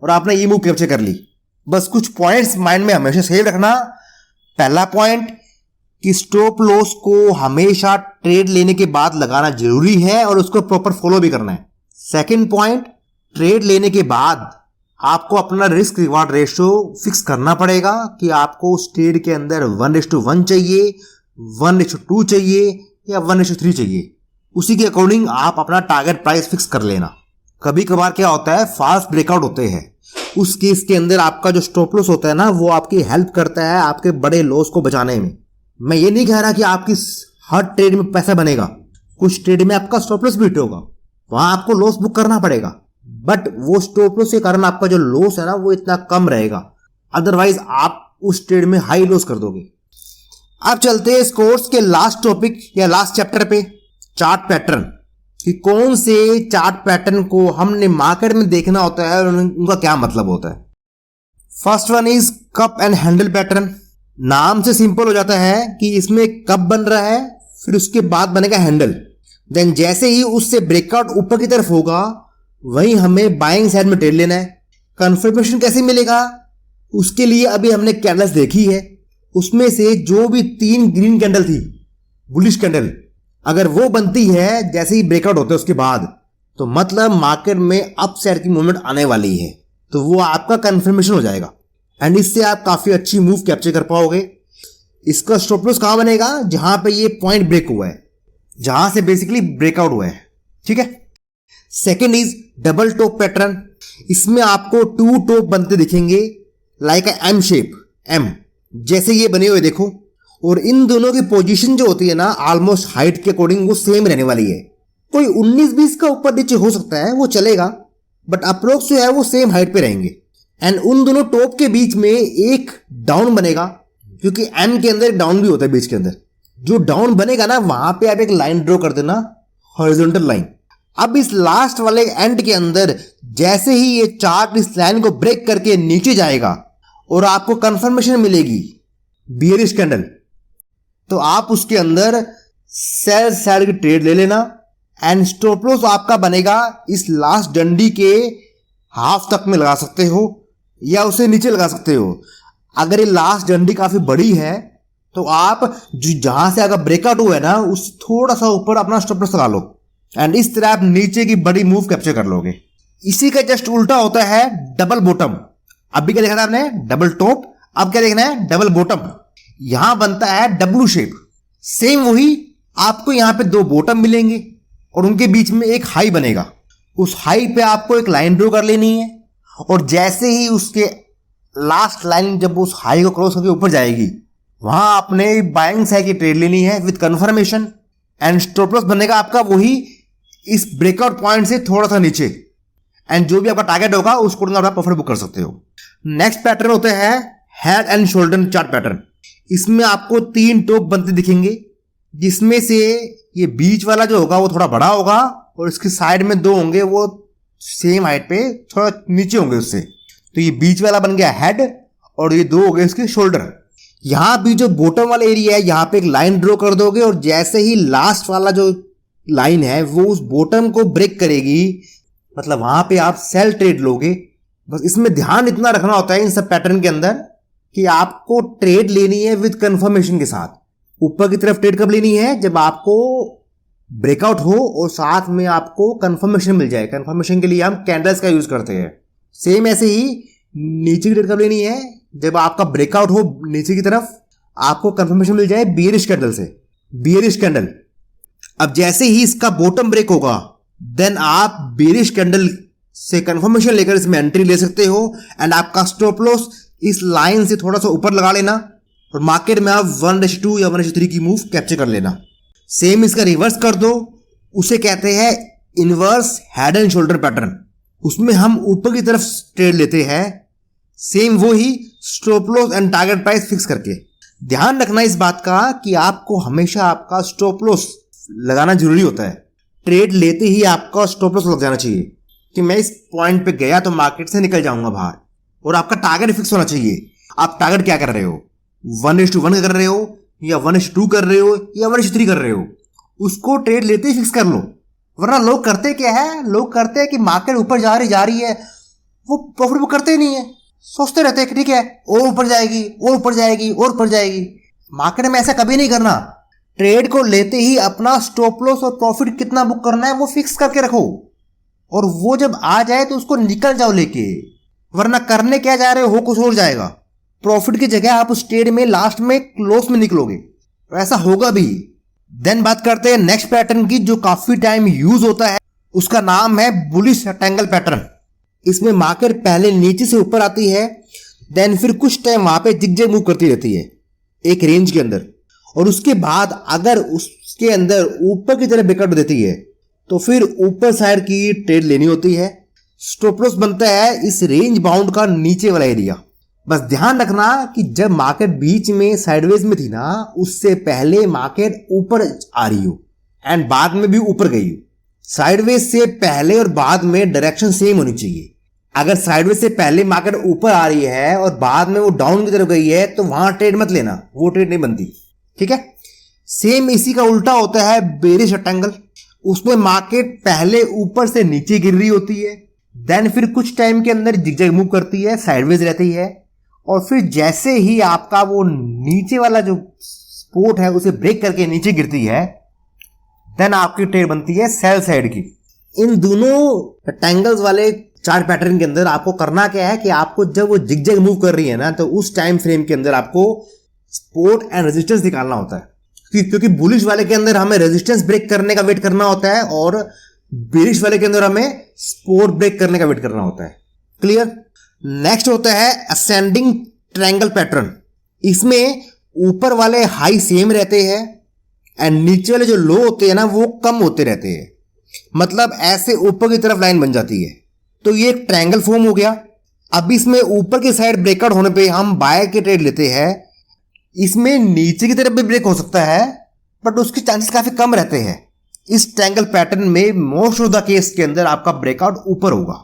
और आपने ये मूव कैप्चर कर ली। बस कुछ पॉइंट्स माइंड में हमेशा सेव रखना। पहला पॉइंट कि स्टॉप लॉस को हमेशा ट्रेड लेने के बाद लगाना जरूरी है और उसको प्रॉपर फॉलो भी करना है। सेकंड पॉइंट, ट्रेड लेने के बाद आपको अपना रिस्क रिवार्ड रेशियो फिक्स करना पड़ेगा कि आपको उस ट्रेड के अंदर 1:1 चाहिए, 1:2 चाहिए, या 1:3 चाहिए। उसी के अकॉर्डिंग आप अपना टारगेट प्राइस फिक्स कर लेना। कभी कभार क्या होता है, फास्ट ब्रेकआउट होते हैं, उस केस के अंदर आपका जो स्टॉप लॉस होता है ना, वो आपकी हेल्प करता है आपके बड़े लॉस को बचाने में। मैं ये नहीं कह रहा कि आपकी हर ट्रेड में पैसा बनेगा, कुछ ट्रेड में आपका स्टॉप लॉस भी हिट होगा, वहां आपको लॉस बुक करना पड़ेगा, बट वो स्टॉप लॉस के कारण आपका जो लॉस है ना वो इतना कम रहेगा, अदरवाइज आप उस ट्रेड में हाई लॉस कर दोगे। अब चलते हैं इस कोर्स के लास्ट टॉपिक या लास्ट चैप्टर पे, चार्ट पैटर्न, कि कौन से चार्ट पैटर्न को हमने मार्केट में देखना होता है और उनका क्या मतलब होता है। First one is cup and handle pattern. नाम से सिंपल हो जाता है कि इसमें कप बन रहा है, फिर उसके बाद बनेगा हैंडल, देन जैसे ही उससे ब्रेकआउट ऊपर की तरफ होगा वहीं हमें बाइंग साइड में ट्रेड लेना है। कंफर्मेशन कैसे मिलेगा, उसके लिए अभी हमने कैंडल्स देखी है, उसमें से जो भी 3 ग्रीन कैंडल थी, बुलिश कैंडल, अगर वो बनती है जैसे ही ब्रेकआउट होता है उसके बाद, तो मतलब मार्केट में अप साइड की मूवमेंट आने वाली है, तो वो आपका कंफर्मेशन हो जाएगा, एंड इससे आप काफी अच्छी मूव कैप्चर कर पाओगे। इसका स्टॉप लॉस कहां बनेगा, जहां पे ये पॉइंट ब्रेक हुआ है, जहां से बेसिकली ब्रेकआउट हुआ है, ठीक है। Second is double top pattern. इसमें आपको 2 टॉप बनते दिखेंगे, लाइक एम शेप, एम जैसे ये बने हुए देखो, और इन दोनों की पोजीशन जो होती है ना, ऑलमोस्ट हाइट के अकॉर्डिंग वो सेम रहने वाली है। कोई 19-20 का ऊपर नीचे हो सकता है, वो चलेगा, बट अप्रोक्स जो है वो सेम हाइट पे रहेंगे। एंड उन दोनों टॉप के बीच में एक डाउन बनेगा, क्योंकि एम के अंदर एक डाउन भी होता है बीच के अंदर। जो डाउन बनेगा ना, वहां पे आप एक लाइन ड्रॉ कर देना, हॉरिजॉन्टल लाइन। अब इस लास्ट वाले एंड के अंदर जैसे ही ये चार्ट इस लाइन को ब्रेक करके नीचे जाएगा और आपको कंफर्मेशन मिलेगी बियरिश कैंडल, तो आप उसके अंदर सेल साइड की ट्रेड ले लेना एंड स्टॉप लॉस आपका बनेगा इस लास्ट डंडी के हाफ तक में लगा सकते हो या उसे नीचे लगा सकते हो। अगर ये लास्ट डंडी काफी बड़ी है तो आप जहां से अगर ब्रेकआउट हुआ है ना उससे थोड़ा सा ऊपर अपना स्टॉप लॉस लगा लो एंड इस तरह आप नीचे की बड़ी मूव कैप्चर कर लोगे। इसी का जस्ट उल्टा होता है डबल बॉटम। अभी क्या देखा था आपने, डबल टॉप, अब क्या देखना है, डबल बॉटम। यहां बनता है डब्लू शेप। सेम वही, आपको यहां पे दो बॉटम मिलेंगे और उनके बीच में एक हाई बनेगा। उस हाई पे आपको एक लाइन ड्रॉ कर लेनी है और जैसे ही उसके लास्ट लाइन जब उस हाई को क्रॉस करके ऊपर जाएगी वहां आपने बाइंग साइड की ट्रेड लेनी है with confirmation and stop loss बनेगा आपका वही इस ब्रेकआउट पॉइंट से थोड़ा सा नीचे एंड जो भी आपका टारगेट होगा उसको आप प्रॉफिट बुक कर सकते हो। नेक्स्ट पैटर्न होते हैं head and shoulder chart pattern. इसमें आपको 3 टॉप बनते दिखेंगे जिसमें से ये बीच वाला जो होगा वो थोड़ा बड़ा होगा और इसकी साइड में 2 होंगे वो सेम हाइट पे थोड़ा नीचे होंगे उससे। तो ये बीच वाला बन गया हेड और ये 2 हो गए इसके शोल्डर। यहां भी जो बॉटम वाला एरिया है यहां पे एक लाइन ड्रॉ कर दोगे और जैसे ही लास्ट वाला जो लाइन है वो उस बॉटम को ब्रेक करेगी मतलब वहां पे आप सेल ट्रेड लोगे। बस इसमें ध्यान इतना रखना होता है इन सब पैटर्न के अंदर कि आपको ट्रेड लेनी है विद कंफर्मेशन के साथ। ऊपर की तरफ ट्रेड कब लेनी है, जब आपको ब्रेकआउट हो और साथ में आपको कंफर्मेशन मिल जाए। कंफर्मेशन के लिए हम कैंडल्स का यूज करते हैं। सेम ऐसे ही नीचे की ट्रेड कब लेनी है, जब आपका ब्रेकआउट हो नीचे की तरफ, आपको कंफर्मेशन मिल जाए बियरिश कैंडल से, बियरिश कैंडल। अब जैसे ही इसका बॉटम ब्रेक होगा देन आप बियरिश कैंडल से कंफर्मेशन लेकर इसमें एंट्री ले सकते हो एंड आपका स्टॉप लॉस इस लाइन से थोड़ा सा ऊपर लगा लेना और मार्केट में आप 1:2 या 1:3 की मूव कैप्चर कर लेना। सेम इसका रिवर्स कर दो, उसे कहते हैं inverse head and shoulder pattern. उसमें हम ऊपर की तरफ ट्रेड लेते हैं, सेम वो ही stop loss and target price fix करके। ध्यान रखना इस बात का कि आपको हमेशा आपका स्टॉप लॉस लगाना जरूरी होता है। ट्रेड लेते ही आपका स्टॉप लॉस लग जाना चाहिए कि मैं इस पॉइंट पे गया तो मार्केट से निकल जाऊंगा बाहर, और आपका टारगेट फिक्स होना चाहिए। आप टारगेट क्या कर रहे हो, 1:1 कर रहे हो या 1:2 कर रहे हो या 1:3 कर रहे हो, उसको ट्रेड लेते ही फिक्स कर लो। वरना लोग करते क्या है, लोग करते हैं कि मार्केट ऊपर जा रही है, वो प्रॉफिट बुक करते ही नहीं है, सोचते रहते हैं कि ठीक है और ऊपर जाएगी और ऊपर जाएगी और ऊपर जाएगी। मार्केट में ऐसा कभी नहीं करना। ट्रेड को लेते ही अपना स्टॉप लॉस और प्रॉफिट कितना बुक करना है वो फिक्स करके रखो और वो जब आ जाए तो उसको निकल जाओ लेके। वरना करने क्या जा रहे हो कुछ और जाएगा। प्रॉफिट की जगह आप उस ट्रेड में लास्ट में लॉस में निकलोगे, तो ऐसा होगा भी। देन बात करते हैं नेक्स्ट पैटर्न की जो काफी टाइम यूज होता है, उसका नाम है बुलिश रेक्टेंगल पैटर्न। इसमें मार्केट पहले नीचे से ऊपर आती है, देन फिर कुछ टाइम वहां पे जिगजैग मूव करती रहती है एक रेंज के अंदर, और उसके बाद अगर उसके अंदर ऊपर की तरफ ब्रेकआउट देती है तो फिर ऊपर साइड की ट्रेड लेनी होती है। स्टॉप लॉस बनता है इस रेंज बाउंड का नीचे वाला एरिया। बस ध्यान रखना कि जब मार्केट बीच में साइडवेज में थी ना, उससे पहले मार्केट ऊपर आ रही हो एंड बाद में भी ऊपर गई हो। साइडवेज से पहले और बाद में डायरेक्शन सेम होनी चाहिए। अगर साइडवेज से पहले मार्केट ऊपर आ रही है और बाद में वो डाउन की तरफ गई है तो वहां ट्रेड मत लेना, वो ट्रेड नहीं बनती, ठीक है। सेम इसी का उल्टा होता है बेरिश रेक्टेंगल। उसमें मार्केट पहले ऊपर से नीचे गिर रही होती है, देन फिर कुछ टाइम के अंदर जिगजैग मूव करती है, साइडवेज रहती है, और फिर जैसे ही आपका वो नीचे वाला जो सपोर्ट है उसे ब्रेक करके नीचे गिरती है, देन आपकी ट्रेड बनती है सेल साइड की। इन दोनों रेक्टेंगल्स वाले चार्ट पैटर्न के अंदर आपको करना क्या है कि आपको जब वो जिगजैग मूव कर रही है ना, तो उस टाइम फ्रेम के अंदर आपको सपोर्ट एंड रेजिस्टेंस निकालना होता है। क्योंकि बुलिश वाले के अंदर हमें रेजिस्टेंस ब्रेक करने का वेट करना होता है और बेरिश वाले के अंदर हमें सपोर्ट ब्रेक करने का वेट करना होता है। क्लियर। नेक्स्ट होता है असेंडिंग ट्रायंगल पैटर्न। इसमें ऊपर वाले हाई सेम रहते हैं एंड नीचे वाले जो लो होते हैं ना वो कम होते रहते हैं, मतलब ऐसे ऊपर की तरफ लाइन बन जाती है। तो ये एक ट्रायंगल फॉर्म हो गया। अब इसमें ऊपर की साइड ब्रेकआउट होने पे हम बाय के ट्रेड लेते हैं। इसमें नीचे की तरफ भी ब्रेक हो सकता है बट उसके चांसेस काफी कम रहते हैं। इस ट्रायंगल पैटर्न में मोस्ट ऑफ द केस के अंदर आपका ब्रेकआउट ऊपर होगा,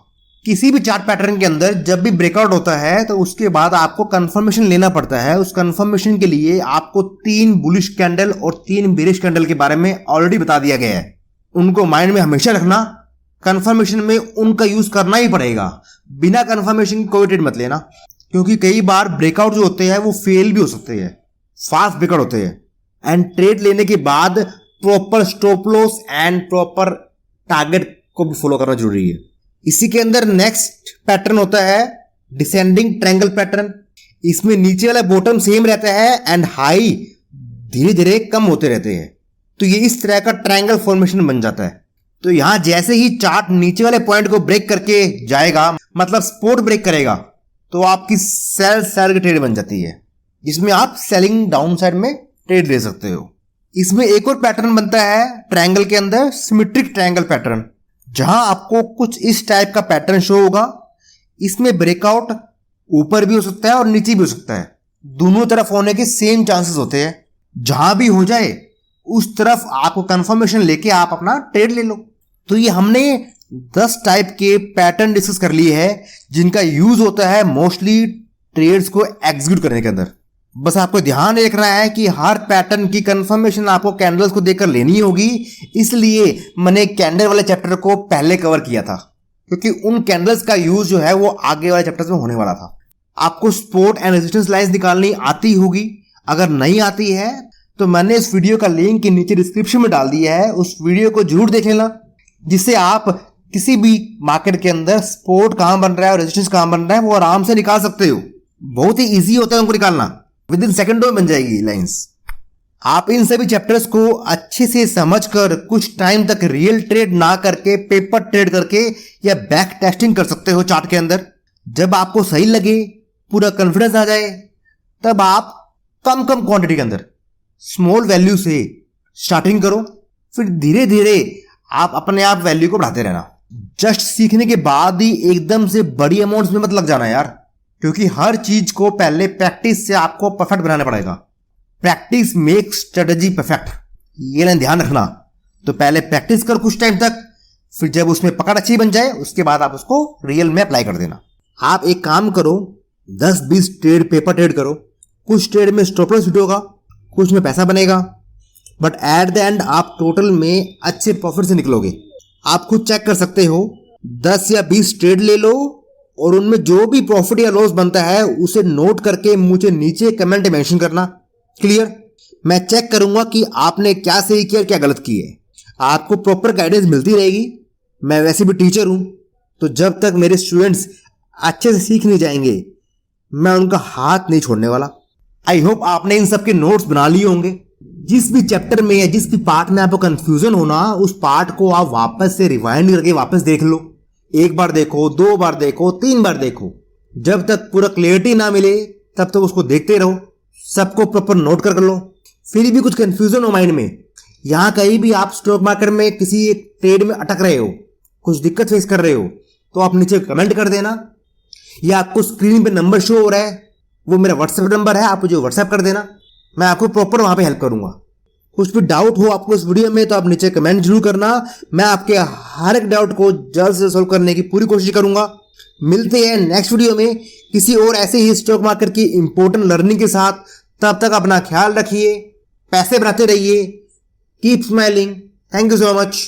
किसी भी चार्ट पैटर्न के अंदर जब भी ब्रेकआउट होता है तो उसके बाद आपको कंफर्मेशन लेना पड़ता है। उस कंफर्मेशन के लिए आपको 3 बुलिश कैंडल और 3 बेरिश कैंडल के बारे में ऑलरेडी बता दिया गया है। उनको माइंड में हमेशा रखना, कंफर्मेशन में उनका यूज करना ही पड़ेगा। बिना कंफर्मेशन की कोई ट्रेड मत लेना, क्योंकि कई बार ब्रेकआउट जो होते हैं वो फेल भी हो सकते हैं, फास्ट ब्रेकआउट होते हैं। एंड ट्रेड लेने के बाद proper stop loss and proper target को भी फॉलो करना जरूरी है। इसी के अंदर नेक्स्ट पैटर्न होता है डिसेंडिंग ट्रायंगल पैटर्न। इसमें नीचे वाला बॉटम सेम रहता है एंड हाई धीरे धीरे कम होते रहते हैं, तो ये इस तरह का ट्रायंगल फॉर्मेशन बन जाता है। तो यहां जैसे ही चार्ट नीचे वाले पॉइंट को ब्रेक करके जाएगा, मतलब सपोर्ट ब्रेक करेगा, तो आपकी सेल की ट्रेड बन जाती है, जिसमें आप सेलिंग डाउन साइड में ट्रेड ले सकते हो। इसमें एक और पैटर्न बनता है ट्रायंगल के अंदर, सिमेट्रिक ट्रायंगल पैटर्न, जहां आपको कुछ इस टाइप का पैटर्न शो होगा। इसमें ब्रेकआउट ऊपर भी हो सकता है और नीचे भी हो सकता है, दोनों तरफ होने के सेम चांसेस होते हैं। जहां भी हो जाए उस तरफ आपको कंफर्मेशन लेके आप अपना ट्रेड ले लो। तो ये हमने 10 टाइप के पैटर्न डिस्कस कर लिए हैं, जिनका यूज होता है मोस्टली ट्रेड्स को एग्जीक्यूट करने के अंदर। बस आपको ध्यान रखना है कि हर पैटर्न की कंफर्मेशन आपको कैंडल्स को देखकर लेनी होगी। इसलिए मैंने कैंडल वाले चैप्टर को पहले कवर किया था, क्योंकि उन कैंडल्स का यूज जो है वो आगे वाले चैप्टर्स में होने वाला था। आपको सपोर्ट एंड रेजिस्टेंस लाइंस निकालनी आती होगी। अगर नहीं आती है तो मैंने इस वीडियो का लिंक के नीचे डिस्क्रिप्शन में डाल दिया है, उस वीडियो को जरूर देख लेना, जिससे आप किसी भी मार्केट के अंदर सपोर्ट कहां बन रहा है और रेजिस्टेंस कहां बन रहा है वो आराम से निकाल सकते हो। बहुत ही ईजी होता है उनको निकालना, विद इन सेकेंडों में बन जाएगी लाइंस। आप इन सभी चैप्टर्स को अच्छे से समझकर कुछ टाइम तक रियल ट्रेड ना करके पेपर ट्रेड करके या बैक टेस्टिंग कर सकते हो चार्ट के अंदर। जब आपको सही लगे, पूरा कॉन्फिडेंस आ जाए, तब आप कम क्वांटिटी के अंदर स्मॉल वैल्यू से स्टार्टिंग करो, फिर धीरे धीरे आप अपने आप वैल्यू को बढ़ाते रहना। जस्ट सीखने के बाद ही एकदम से बड़ी अमाउंट्स में मत लग जाना यार, क्योंकि हर चीज को पहले प्रैक्टिस से आपको परफेक्ट बनाना पड़ेगा। प्रैक्टिस मेक्स स्ट्रेटजी परफेक्ट, ये ना ध्यान रखना। तो पहले प्रैक्टिस कर कुछ टाइम तक, फिर जब उसमें पकड़ अच्छी बन जाए उसके बाद आप उसको रियल में अप्लाई कर देना। आप एक काम करो, 10-20 ट्रेड पेपर ट्रेड करो, कुछ ट्रेड में स्टॉप लॉस हिट होगा, कुछ में पैसा बनेगा, बट एट द एंड आप टोटल में अच्छे प्रॉफिट से निकलोगे। आप खुद चेक कर सकते हो, 10 या 20 ट्रेड ले लो और उनमें जो भी प्रॉफिट या लॉस बनता है उसे नोट करके मुझे नीचे कमेंट में मेंशन करना। क्लियर? मैं चेक करूंगा कि आपने क्या सही किया क्या गलत किया है। आपको प्रॉपर गाइडेंस मिलती रहेगी। मैं वैसे भी टीचर हूं, तो जब तक मेरे स्टूडेंट्स अच्छे से सीख नहीं जाएंगे मैं उनका हाथ नहीं छोड़ने वाला। आई होप आपने इन सब के नोट्स बना लिए होंगे। जिस भी चैप्टर में या जिस भी पार्ट में आपको कंफ्यूजन होना, उस पार्ट को आप वापस से रिवाइंड करके वापस देख लो। 1 बार देखो, 2 बार देखो, 3 बार देखो, जब तक पूरा क्लियरिटी ना मिले तब तक उसको देखते रहो। सबको प्रॉपर नोट कर लो। फिर भी कुछ कंफ्यूजन हो माइंड में, यहां कहीं भी आप स्टॉक मार्केट में किसी एक ट्रेड में अटक रहे हो, कुछ दिक्कत फेस कर रहे हो, तो आप नीचे कमेंट कर देना, या आपको स्क्रीन पे नंबर शो हो रहा है वो मेरा व्हाट्सएप नंबर है, आप मुझे व्हाट्सएप कर देना, मैं आपको प्रॉपर वहां पे हेल्प करूंगा। कुछ भी डाउट हो आपको इस वीडियो में तो आप नीचे कमेंट जरूर करना। मैं आपके हर एक डाउट को जल्द से सॉल्व करने की पूरी कोशिश करूंगा। मिलते हैं नेक्स्ट वीडियो में किसी और ऐसे ही स्टॉक मार्केट की इंपॉर्टेंट लर्निंग के साथ। तब तक अपना ख्याल रखिए, पैसे बनाते रहिए, keep smiling. Thank you so much.